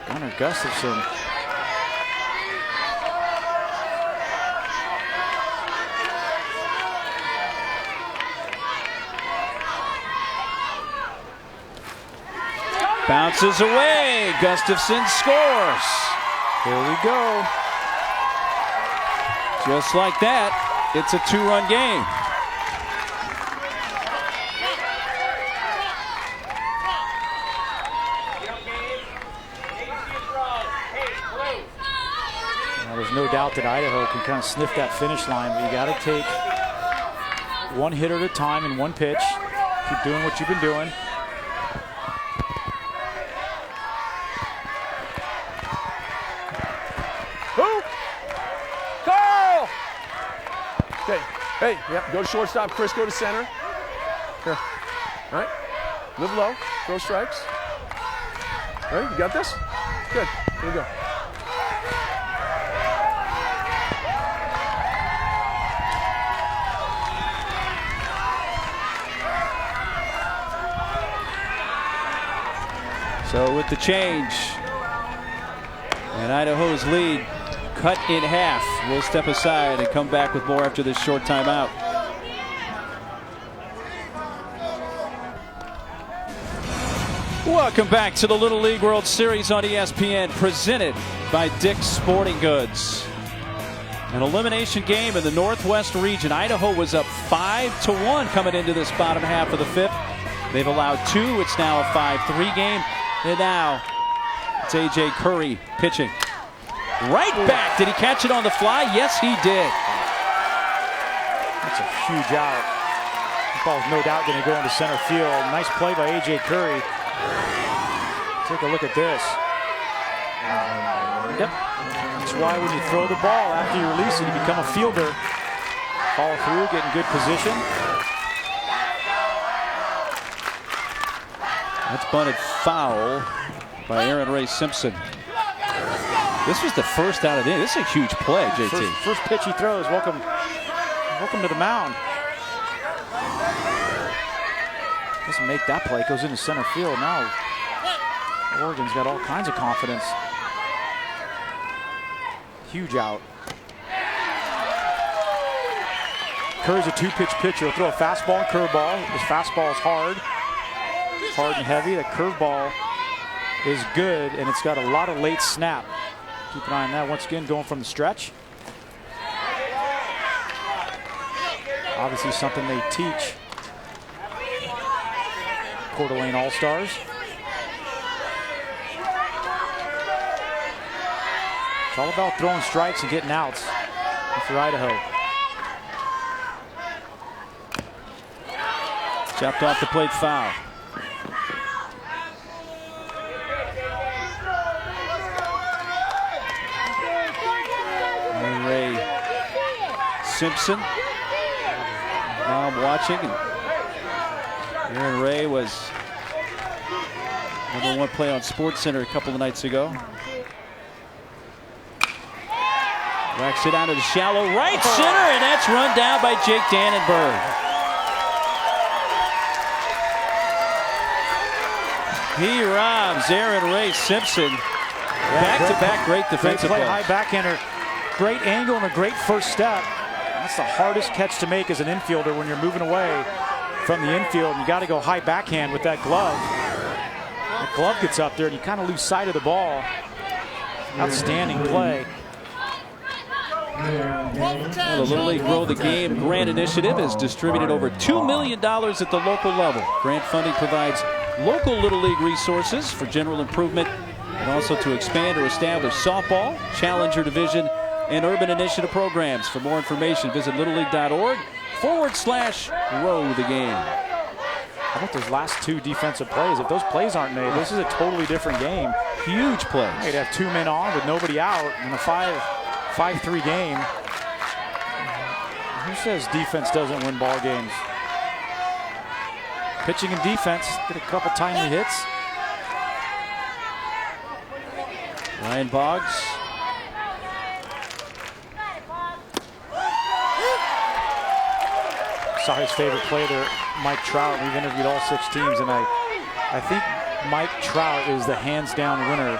Gunnar Gustafson. Bounces away. Gustafson scores. Here we go. Just like that, it's a 2-run game. Well, there's no doubt that Idaho can kind of sniff that finish line, but you got to take one hit at a time in one pitch. Keep doing what you've been doing. Hey, yep, go to shortstop, Chris, go to center. Here, all right, live low, throw strikes. All right, you got this? Good, here we go. So with the change, and Idaho's lead cut in half. We'll step aside and come back with more after this short timeout. Welcome back to the Little League World Series on ESPN, presented by Dick's Sporting Goods. An elimination game in the Northwest region. Idaho was up 5-1 coming into this bottom half of the 5th. They've allowed 2. It's now a 5-3 game. And now it's A.J. Curry pitching. Right back. Did he catch it on the fly? Yes, he did. That's a huge out. The ball's no doubt going to go into center field. Nice play by A.J. Curry. Take a look at this. Yep. That's why when you throw the ball after you release it, you become a fielder. Follow through, get in good position. That's bunted foul by Aaron Ray Simpson. This was the first out of the inning. This is a huge play, JT. First pitch he throws. Welcome to the mound. Doesn't make that play. Goes into center field. Now Oregon's got all kinds of confidence. Huge out. Curry's a two-pitch pitcher. He'll throw a fastball and curveball. His fastball is hard and heavy. The curveball is good, and it's got a lot of late snap. Keep an eye on that. Once again, going from the stretch. Obviously something they teach Coeur d'Alene All-Stars. It's all about throwing strikes and getting outs for Idaho. Chopped off the plate, foul. Ray Simpson. Now I'm watching. And Aaron Ray was #1 play on SportsCenter a couple of nights ago. Whacks it out to the shallow right center, and that's run down by Jake Dannenberg. He robs Aaron Ray Simpson. Back-to-back great defensive play. plays. High backhander. Great angle and a great first step. That's the hardest catch to make as an infielder when you're moving away from the infield. And you got to go high backhand with that glove. The glove gets up there and you kind of lose sight of the ball. Outstanding play. Well, the Little League Grow the Game grant initiative has distributed over $2 million at the local level. Grant funding provides local Little League resources for general improvement and also to expand or establish softball, challenger division, and urban initiative programs. For more information, visit littleleague.org/grow the game. How about those last two defensive plays? If those plays aren't made, this is a totally different game. Huge plays. You'd have 2 men on with nobody out in a 5-3 game. Who says defense doesn't win ball games? Pitching and defense did a couple timely hits. Ryan Boggs. Saw his favorite player there, Mike Trout. We've interviewed all 6 teams, and I think Mike Trout is the hands-down winner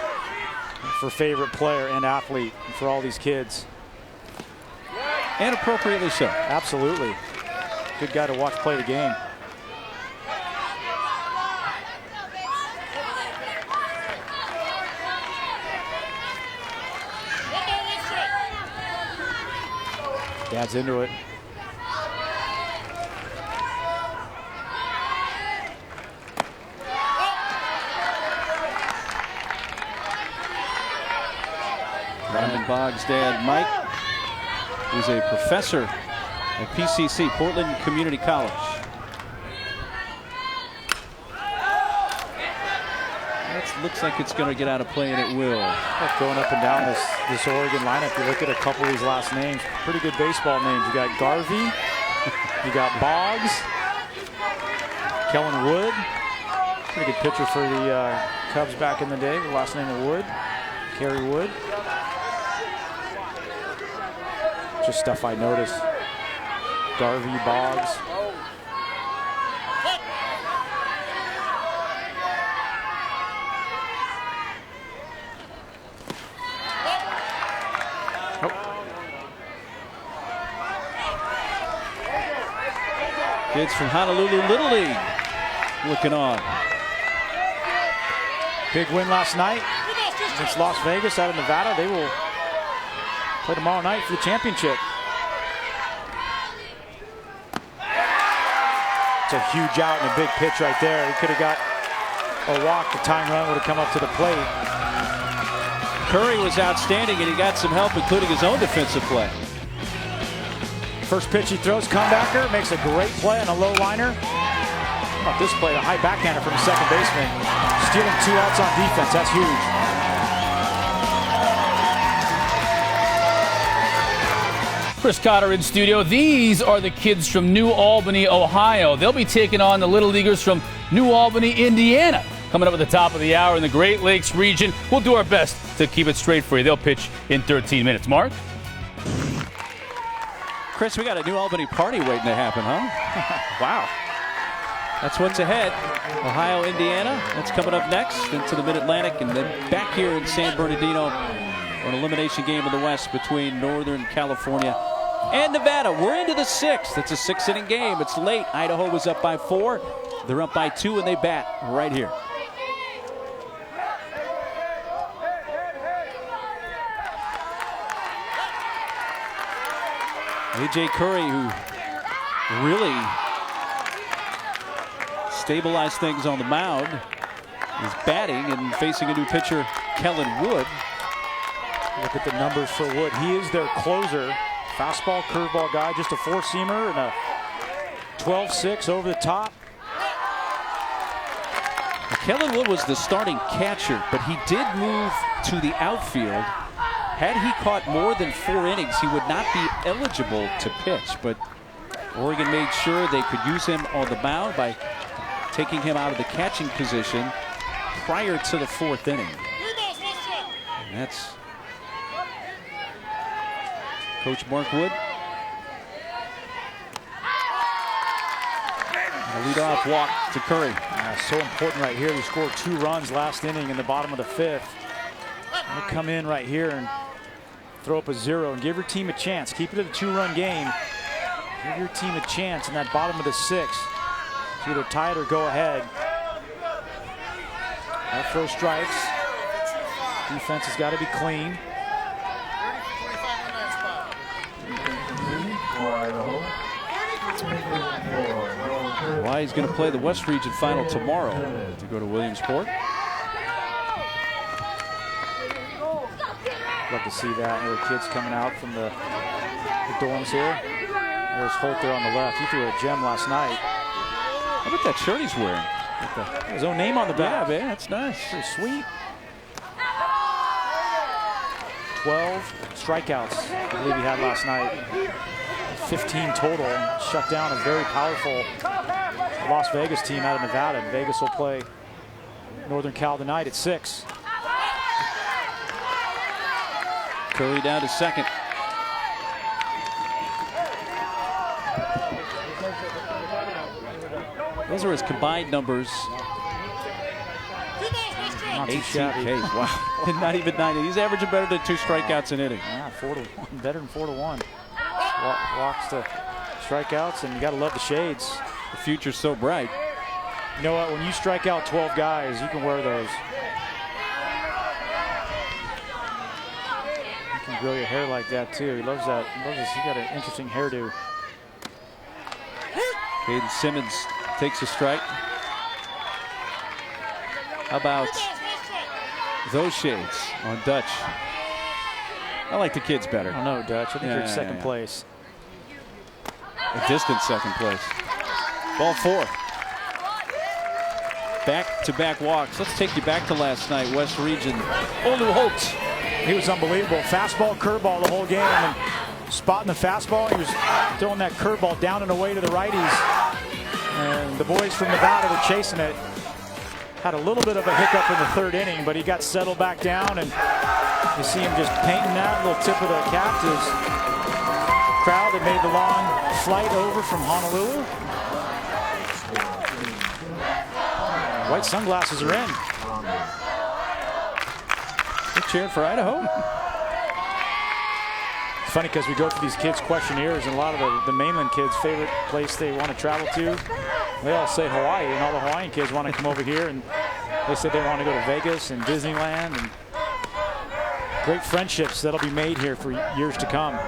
for favorite player and athlete for all these kids. And appropriately so. Absolutely. Good guy to watch play the game. Dad's into it. Ryan Boggs' dad, Mike, is a professor at PCC, Portland Community College. That looks like it's going to get out of play, and it will. Going up and down this Oregon lineup, you look at a couple of these last names, pretty good baseball names. You got Garvey, you got Boggs, Kellen Wood, pretty good pitcher for the Cubs back in the day, the last name of Wood, Kerry Wood. Just stuff I noticed. Garvey, Boggs. Kids from Honolulu Little League looking on. Big win last night against Las Vegas out of Nevada. They will play tomorrow night for the championship. It's a huge out and a big pitch right there. He could have got a walk. The tying run would have come up to the plate. Curry was outstanding, and he got some help, including his own defensive play. First pitch he throws, comebacker, makes a great play on a low liner. How about this play, a high backhander from the second baseman. Stealing 2 outs on defense, that's huge. Chris Cotter in studio. These are the kids from New Albany, Ohio. They'll be taking on the Little Leaguers from New Albany, Indiana. Coming up at the top of the hour in the Great Lakes region. We'll do our best to keep it straight for you. They'll pitch in 13 minutes. Mark? Chris, we got a New Albany party waiting to happen, huh? Wow. That's what's ahead. Ohio, Indiana. That's coming up next into the Mid-Atlantic, and then back here in San Bernardino for an elimination game in the West between Northern California and Nevada. We're into the 6th. It's a 6-inning game. It's late. Idaho was up by 4. They're up by 2, and they bat right here. A.J. Curry, who really stabilized things on the mound, is batting and facing a new pitcher, Kellen Wood. Look at the numbers for Wood. He is their closer. Fastball, curveball guy, just a 4-seamer and a 12-6 over the top. Kellen Wood was the starting catcher, but he did move to the outfield. Had he caught more than 4 innings, he would not be eligible to pitch. But Oregon made sure they could use him on the mound by taking him out of the catching position prior to the 4th inning. And that's Coach Mark Wood. A leadoff walk to Curry. So important right here. He scored 2 runs last inning in the bottom of the 5th. He'll come in right here and throw up a 0 and give your team a chance. Keep it at a 2-run game. Give your team a chance in that bottom of the 6th. It's either tie it or go ahead. That throw strikes. Defense has got to be clean. Why he's going to play the West Region Final tomorrow to go to Williamsport. Love to see that. The kids coming out from the dorms here. There's Holt there on the left. He threw a gem last night. How about that shirt he's wearing? With his own name on the back. Yeah, man, that's nice. Pretty sweet. 12 strikeouts, I believe he had last night. 15 total. Shut down a very powerful Las Vegas team out of Nevada. And Vegas will play Northern Cal tonight at 6. Curry down to second. Those are his combined numbers. Not too 18 shabby. Ks. Wow. Not even 90. He's averaging better than 2 strikeouts an inning. Yeah, 4-1. Better than 4-1. Walks to strikeouts, and you got to love the shades. The future's so bright. You know what? When you strike out 12 guys, you can wear those. You can grow your hair like that too. He loves that. He loves this. He got an interesting hairdo. Caden Simmons takes a strike. How about those shades on Dutch? I like the kids better. I don't know, Dutch. I think you're in second place. A distant second place. Ball 4. Back-to-back walks. Let's take you back to last night, West Region. Olu Holt. He was unbelievable. Fastball, curveball the whole game. And spotting the fastball, he was throwing that curveball down and away to the righties. And the boys from Nevada were chasing it. Had a little bit of a hiccup in the 3rd inning, but he got settled back down, and you see him just painting that little tip of the cap to his crowd that made the long flight over from Honolulu. White sunglasses are in. They're cheering for Idaho. It's funny because we go through these kids' questionnaires, and a lot of the mainland kids' favorite place they want to travel to, they all say Hawaii, and all the Hawaiian kids want to come over here, and they said they want to go to Vegas and Disneyland, and great friendships that'll be made here for years to come.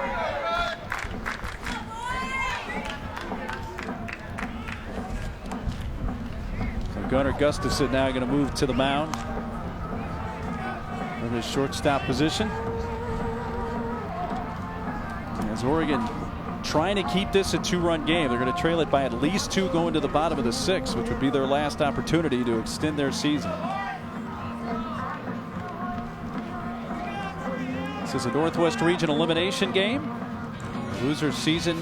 So Gunnar Gustafson now going to move to the mound. from his shortstop position. As Oregon trying to keep this a 2-run game. They're going to trail it by at least 2 going to the bottom of the 6th, which would be their last opportunity to extend their season. This is a Northwest Region elimination game. Loser's season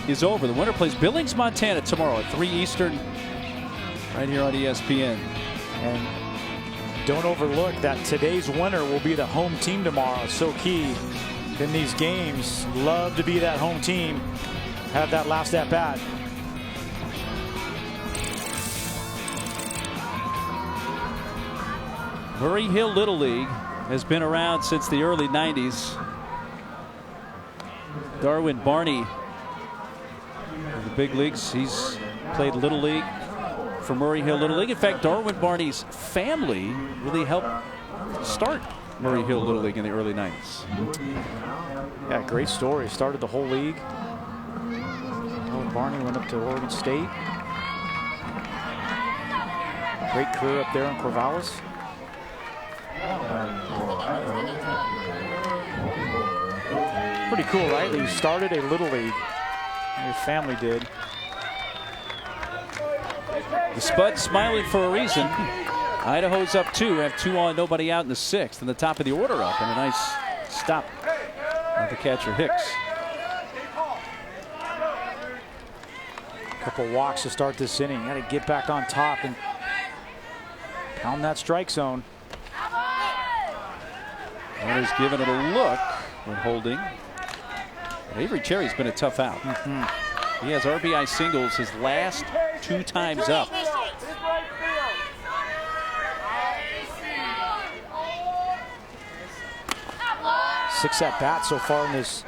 is over. The winner plays Billings, Montana tomorrow at 3 Eastern right here on ESPN. And don't overlook that today's winner will be the home team tomorrow. So key in these games. Love to be that home team. Have that last at bat. Murray Hill Little League has been around since the early 90s. Darwin Barney in the big leagues. He's played Little League for Murray Hill Little League. In fact, Darwin Barney's family really helped start Murray Hill Little League in the early 90s. Yeah, great story. Started the whole league. Barney went up to Oregon State. Great career up there in Corvallis. Pretty cool, right? You started a Little League. Your family did. The Spuds smiling for a reason. Idaho's up 2, have 2 on, nobody out in the 6th, and the top of the order up, and a nice stop of the catcher Hicks. Couple walks to start this inning. Got to get back on top and pound that strike zone. Runner's giving it a look when holding. But Avery Cherry's been a tough out. He has RBI singles his last 2 times up. 6 at bats so far in this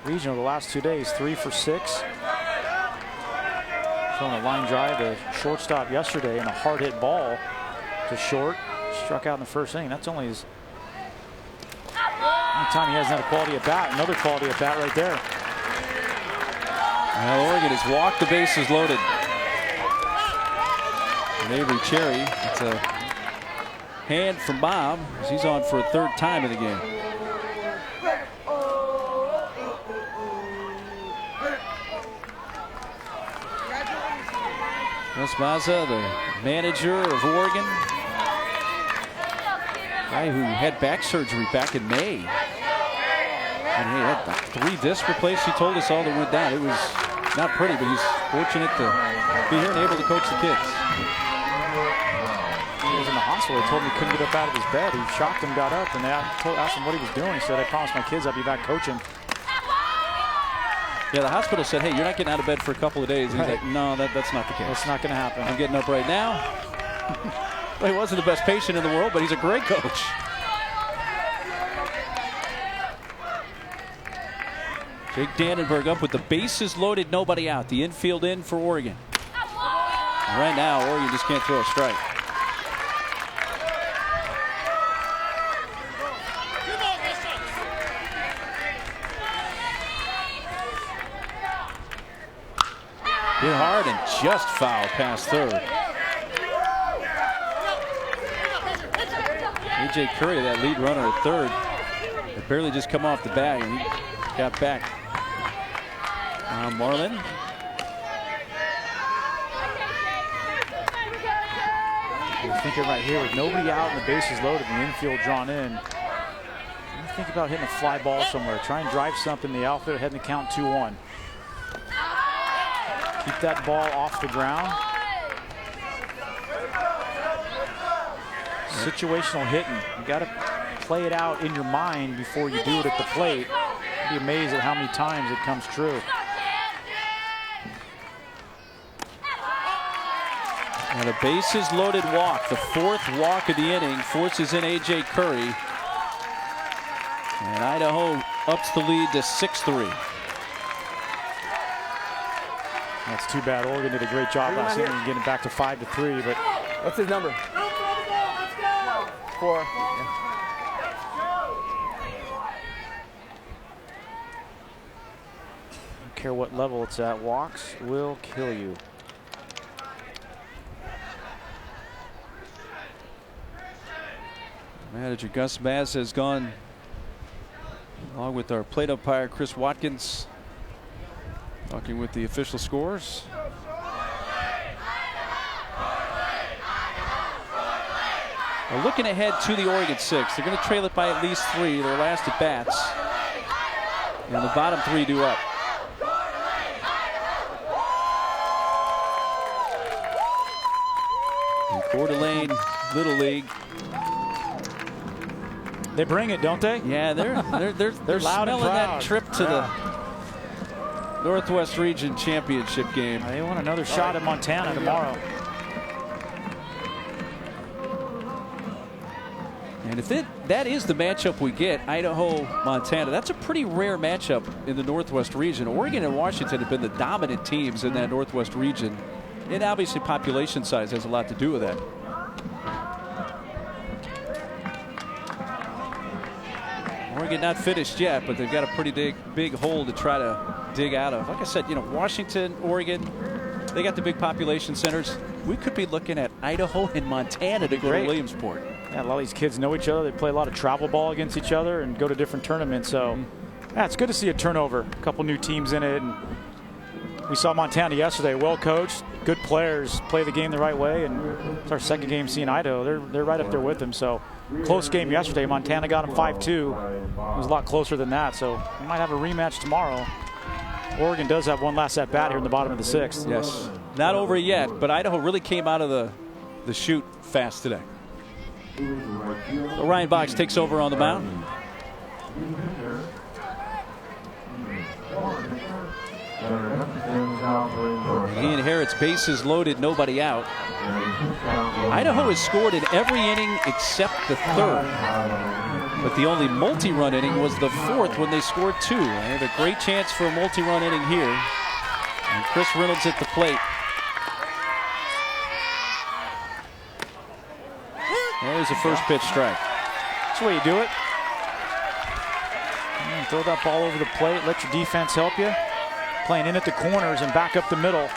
regional the last 2 days. 3 for 6. Throwing a line drive to shortstop yesterday and a hard hit ball to short. Struck out in the first inning. That's only his only time he hasn't had a quality at bat. Another quality at bat right there. Well, Oregon has walked the bases loaded. And Avery Cherry, it's a hand from Bob as he's on for a 3rd time in the game. Gus Mazza, the manager of Oregon, guy who had back surgery back in May. And he had 3 discs replaced. He told us all that went down. It was not pretty, but he's fortunate to be here and able to coach the kids. He was in the hospital. They told him he couldn't get up out of his bed. He shocked him, got up, and they asked him what he was doing. He said, "I promised my kids I'd be back coaching." Yeah, the hospital said, "Hey, you're not getting out of bed for a couple of days." And he's like, "No, that's not the case. That's not going to happen. I'm getting up right now." Well, he wasn't the best patient in the world, but he's a great coach. Jake Dannenberg up with the bases loaded, nobody out. The infield in for Oregon. And right now, Oregon just can't throw a strike. Hit hard and just fouled past 3rd. A.J. Curry, that lead runner at 3rd, had barely just come off the bag and he got back. Marlin. You're thinking right here with nobody out and the bases loaded and the infield drawn in. Think about hitting a fly ball somewhere. Try and drive something. The outfielder heading the count 2-1. Keep that ball off the ground. Situational hitting. You got to play it out in your mind before you do it at the plate. You'd be amazed at how many times it comes true. And a bases loaded walk, the 4th walk of the inning, forces in A.J. Curry. And Idaho ups the lead to 6-3. That's too bad. Oregon did a great job last inning getting back to 5-3. But what's his number? 4. Don't care what level it's at. Walks will kill you. Manager Gus Maz has gone along with our plate umpire Chris Watkins, talking with the official scores. We're looking ahead to the Oregon 6. They're going to trail it by at least 3, their last at bats. And the bottom 3 due up. And Coeur d'Alene Little League. They bring it, don't they? Yeah, they're loud and smelling that proud. trip to the Northwest Region Championship game. They want another shot at Montana tomorrow. And if that is the matchup we get, Idaho-Montana, that's a pretty rare matchup in the Northwest region. Oregon and Washington have been the dominant teams in that Northwest region. And obviously population size has a lot to do with that. Oregon not finished yet, but they've got a pretty big hole to try to dig out of. Like I said, Washington, Oregon, they got the big population centers. We could be looking at Idaho and Montana to go to Williamsport. Yeah, a lot of these kids know each other. They play a lot of travel ball against each other and go to different tournaments. So, yeah, it's good to see a turnover. A couple new teams in it. And we saw Montana yesterday, well coached, good players, play the game the right way. And it's our second game seeing Idaho. They're right up there with them. So, close game yesterday. Montana got them 5-2. It was a lot closer than that. So, we might have a rematch tomorrow. Oregon does have one last at bat here in the bottom of the 6th. Yes, not over yet, but Idaho really came out of the chute fast today. So Ryan Box takes over on the mound. He inherits bases loaded, nobody out. Idaho has scored in every inning except the 3rd. But the only multi-run inning was the 4th when they scored 2. They have a great chance for a multi-run inning here. And Chris Reynolds at the plate. There's a first pitch strike. That's the way you do it. And throw that ball over the plate. Let your defense help you. Playing in at the corners and back up the middle.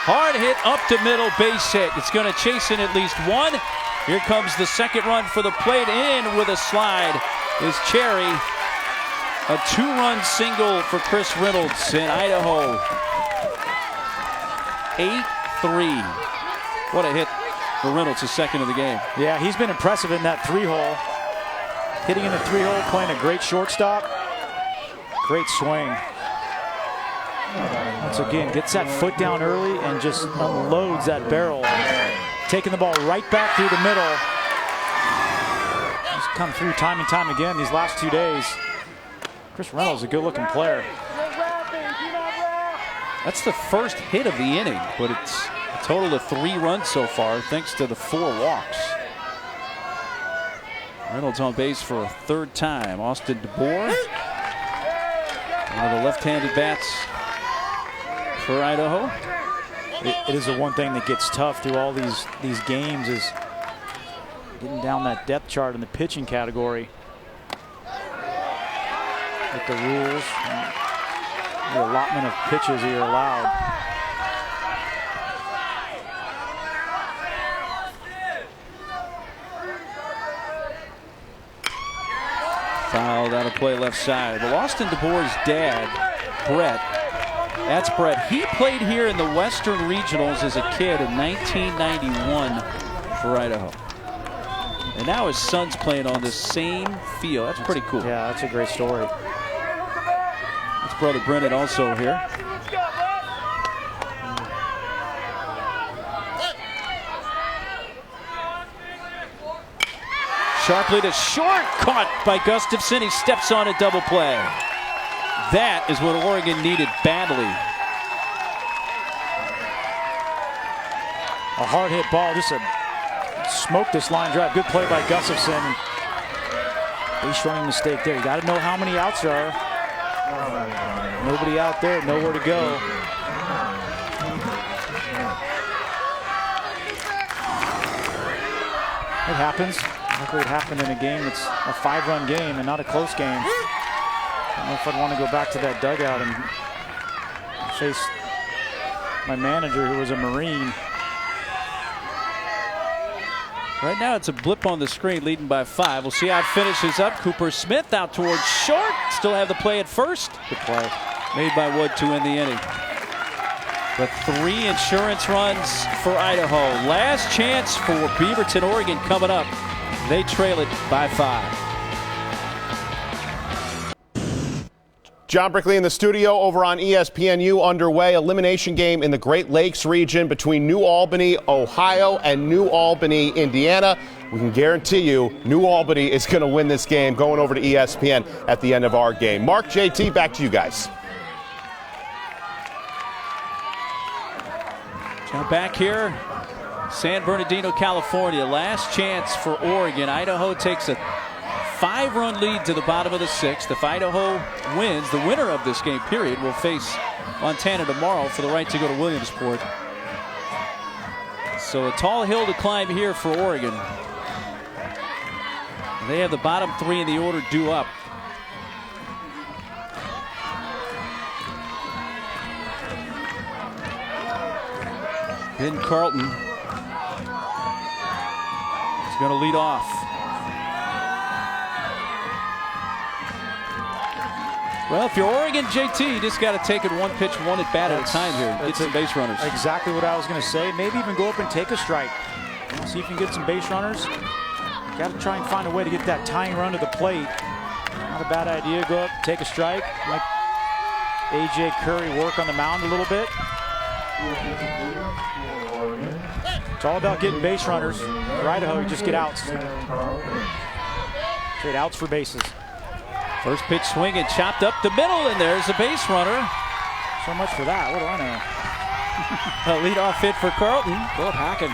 Hard hit up the middle, base hit. It's going to chase in at least 1. Here comes the second run for the plate. In with a slide is Cherry. A 2-run single for Chris Reynolds in Idaho. 8-3. What a hit for Reynolds, his second of the game. Yeah, he's been impressive in that 3-hole. Hitting in the 3-hole, playing a great shortstop. Great swing. Once again, gets that foot down early and just unloads that barrel. Taking the ball right back through the middle. He's come through time and time again these last 2 days. Chris Reynolds, a good-looking player. That's the first hit of the inning, but it's a total of 3 runs so far, thanks to the 4 walks. Reynolds on base for a 3rd time. Austin DeBoer, one of the left-handed bats for Idaho. It is the one thing that gets tough through all these games is getting down that depth chart in the pitching category. With the rules, and the allotment of pitches that you're allowed. Fouled out of play left side. Well, Austin DeBoer's dad, Brett, that's Brett. He played here in the Western Regionals as a kid in 1991 for Idaho. And now his son's playing on the same field. That's pretty cool. Yeah, that's a great story. His brother Brennan also here. Sharply to short, caught by Gustafson. He steps on a double play. That is what Oregon needed badly. A hard hit ball, just a smoke this line drive. Good play by Gustafson. Base running mistake there. You got to know how many outs there are. Nobody out there, nowhere to go. It happens. Luckily it happened in a game that's a 5-run game and not a close game. I don't know if I'd want to go back to that dugout and face my manager, who was a Marine. Right now it's a blip on the screen, leading by 5. We'll see how it finishes up. Cooper Smith out towards short. Still have the play at first. Good play made by Wood to end the inning. But 3 insurance runs for Idaho. Last chance for Beaverton, Oregon coming up. They trail it by 5. John Brickley in the studio over on ESPNU underway. Elimination game in the Great Lakes region between New Albany, Ohio and New Albany, Indiana. We can guarantee you New Albany is going to win this game, going over to ESPN at the end of our game. Mark, JT, back to you guys. Now back here, San Bernardino, California. Last chance for Oregon. Idaho takes a 5-run lead to the bottom of the 6th. If Idaho wins, the winner of this game, period, will face Montana tomorrow for the right to go to Williamsport. So a tall hill to climb here for Oregon. They have the bottom 3 in the order due up. Ben Carlton is going to lead off. Well, if you're Oregon, JT, you just got to take it 1 pitch, 1 at bat at a time here. Get some base runners. Exactly what I was going to say. Maybe even go up and take a strike. See if you can get some base runners. Got to try and find a way to get that tying run to the plate. Not a bad idea. Go up, take a strike. Let A.J. Curry work on the mound a little bit. It's all about getting base runners. For Idaho, you just get outs. Trade outs for bases. First pitch swing and chopped up the middle, and there's a base runner. So much for that. What do I know? A leadoff hit for Carlton. Go hacking.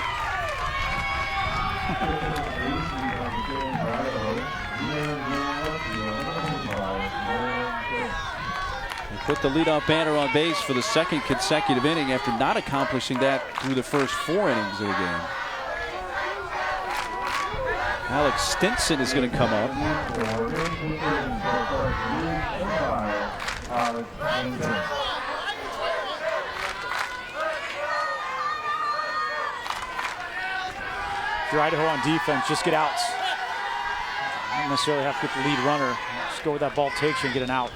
Put the leadoff banner on base for the 2nd consecutive inning after not accomplishing that through the first 4 innings of the game. Alex Stinson is going to come up. If you're Idaho on defense, just get outs. Don't necessarily have to get the lead runner. Just go where that ball takes you and get an out.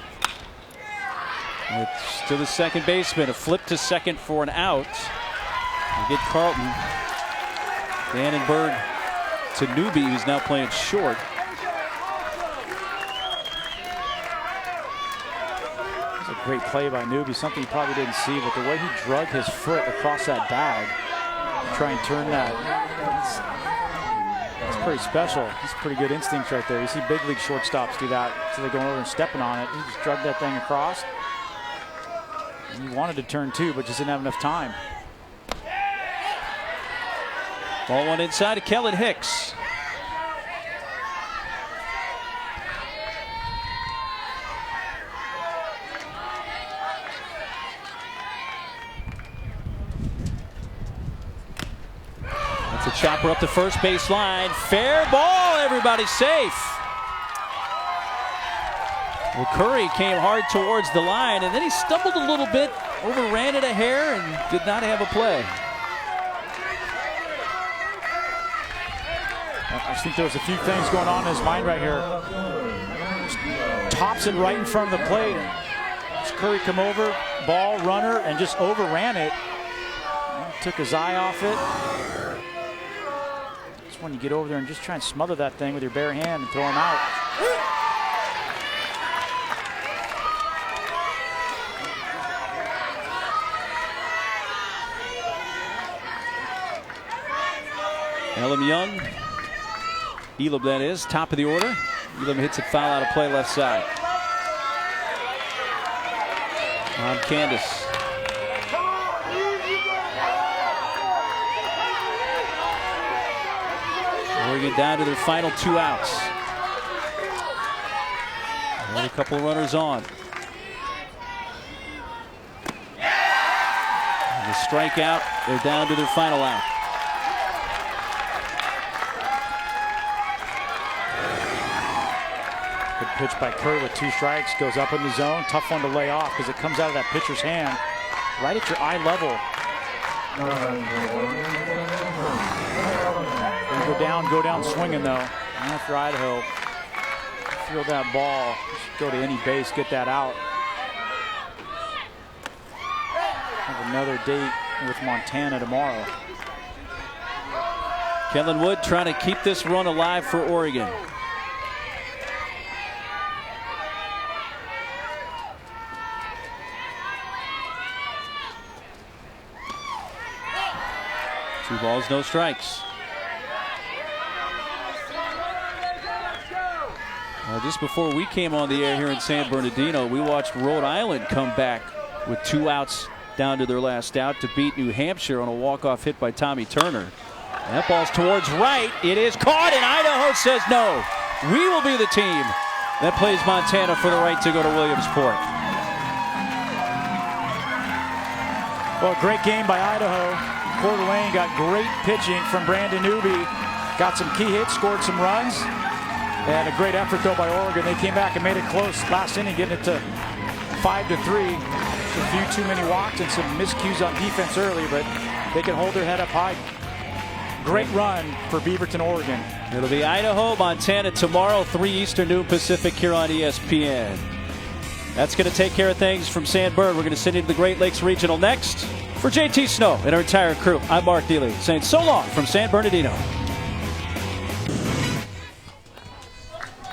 It's to the second baseman. A flip to second for an out. You get Carlton. Dannenberg to Newby, who's now playing short. It's a great play by Newby. Something you probably didn't see, but the way he drug his foot across that bag to try and turn that, it's pretty special. It's pretty good instinct right there. You see big league shortstops do that. So they're going over and stepping on it. He just drugged that thing across. And he wanted to turn too, but just didn't have enough time. Ball 1 inside to Kellen Hicks. That's a chopper up the first base line. Fair ball. Everybody's safe. Well, Curry came hard towards the line, and then he stumbled a little bit, overran it a hair, and did not have a play. I just think there was a few things going on in his mind right here. Just tops it right in front of the plate. Just Curry come over, ball, runner, and just overran it. Took his eye off it. That's when you get over there and just try and smother that thing with your bare hand and throw him out. Elam Young, Elam that is, top of the order. Elam hits it foul out of play left side. On Candace. Oregon down to their final 2 outs. And a couple of runners on. And a strikeout, they're down to their final out. Good pitch by Coeur with 2 strikes, goes up in the zone. Tough one to lay off because it comes out of that pitcher's hand right at your eye level. Go down swinging though. After Idaho, field that ball, go to any base, get that out. Have another date with Montana tomorrow. Kellen Wood trying to keep this run alive for Oregon. Two balls, no strikes. Just before we came on the air here in San Bernardino, we watched Rhode Island come back with 2 outs down to their last out to beat New Hampshire on a walk-off hit by Tommy Turner. That ball's towards right. It is caught, and Idaho says no. We will be the team that plays Montana for the right to go to Williamsport. Well, great game by Idaho. Coeur d'Alene got great pitching from Brandon Newby. Got some key hits, scored some runs. And a great effort, though, by Oregon. They came back and made it close last inning, getting it to 5-3. A few too many walks and some miscues on defense early, but they can hold their head up high. Great run for Beaverton, Oregon. It'll be Idaho, Montana tomorrow, 3 Eastern, noon Pacific here on ESPN. That's going to take care of things from San Bern. We're going to send you to the Great Lakes Regional next. For JT Snow and our entire crew, I'm Mark Dealey saying so long from San Bernardino.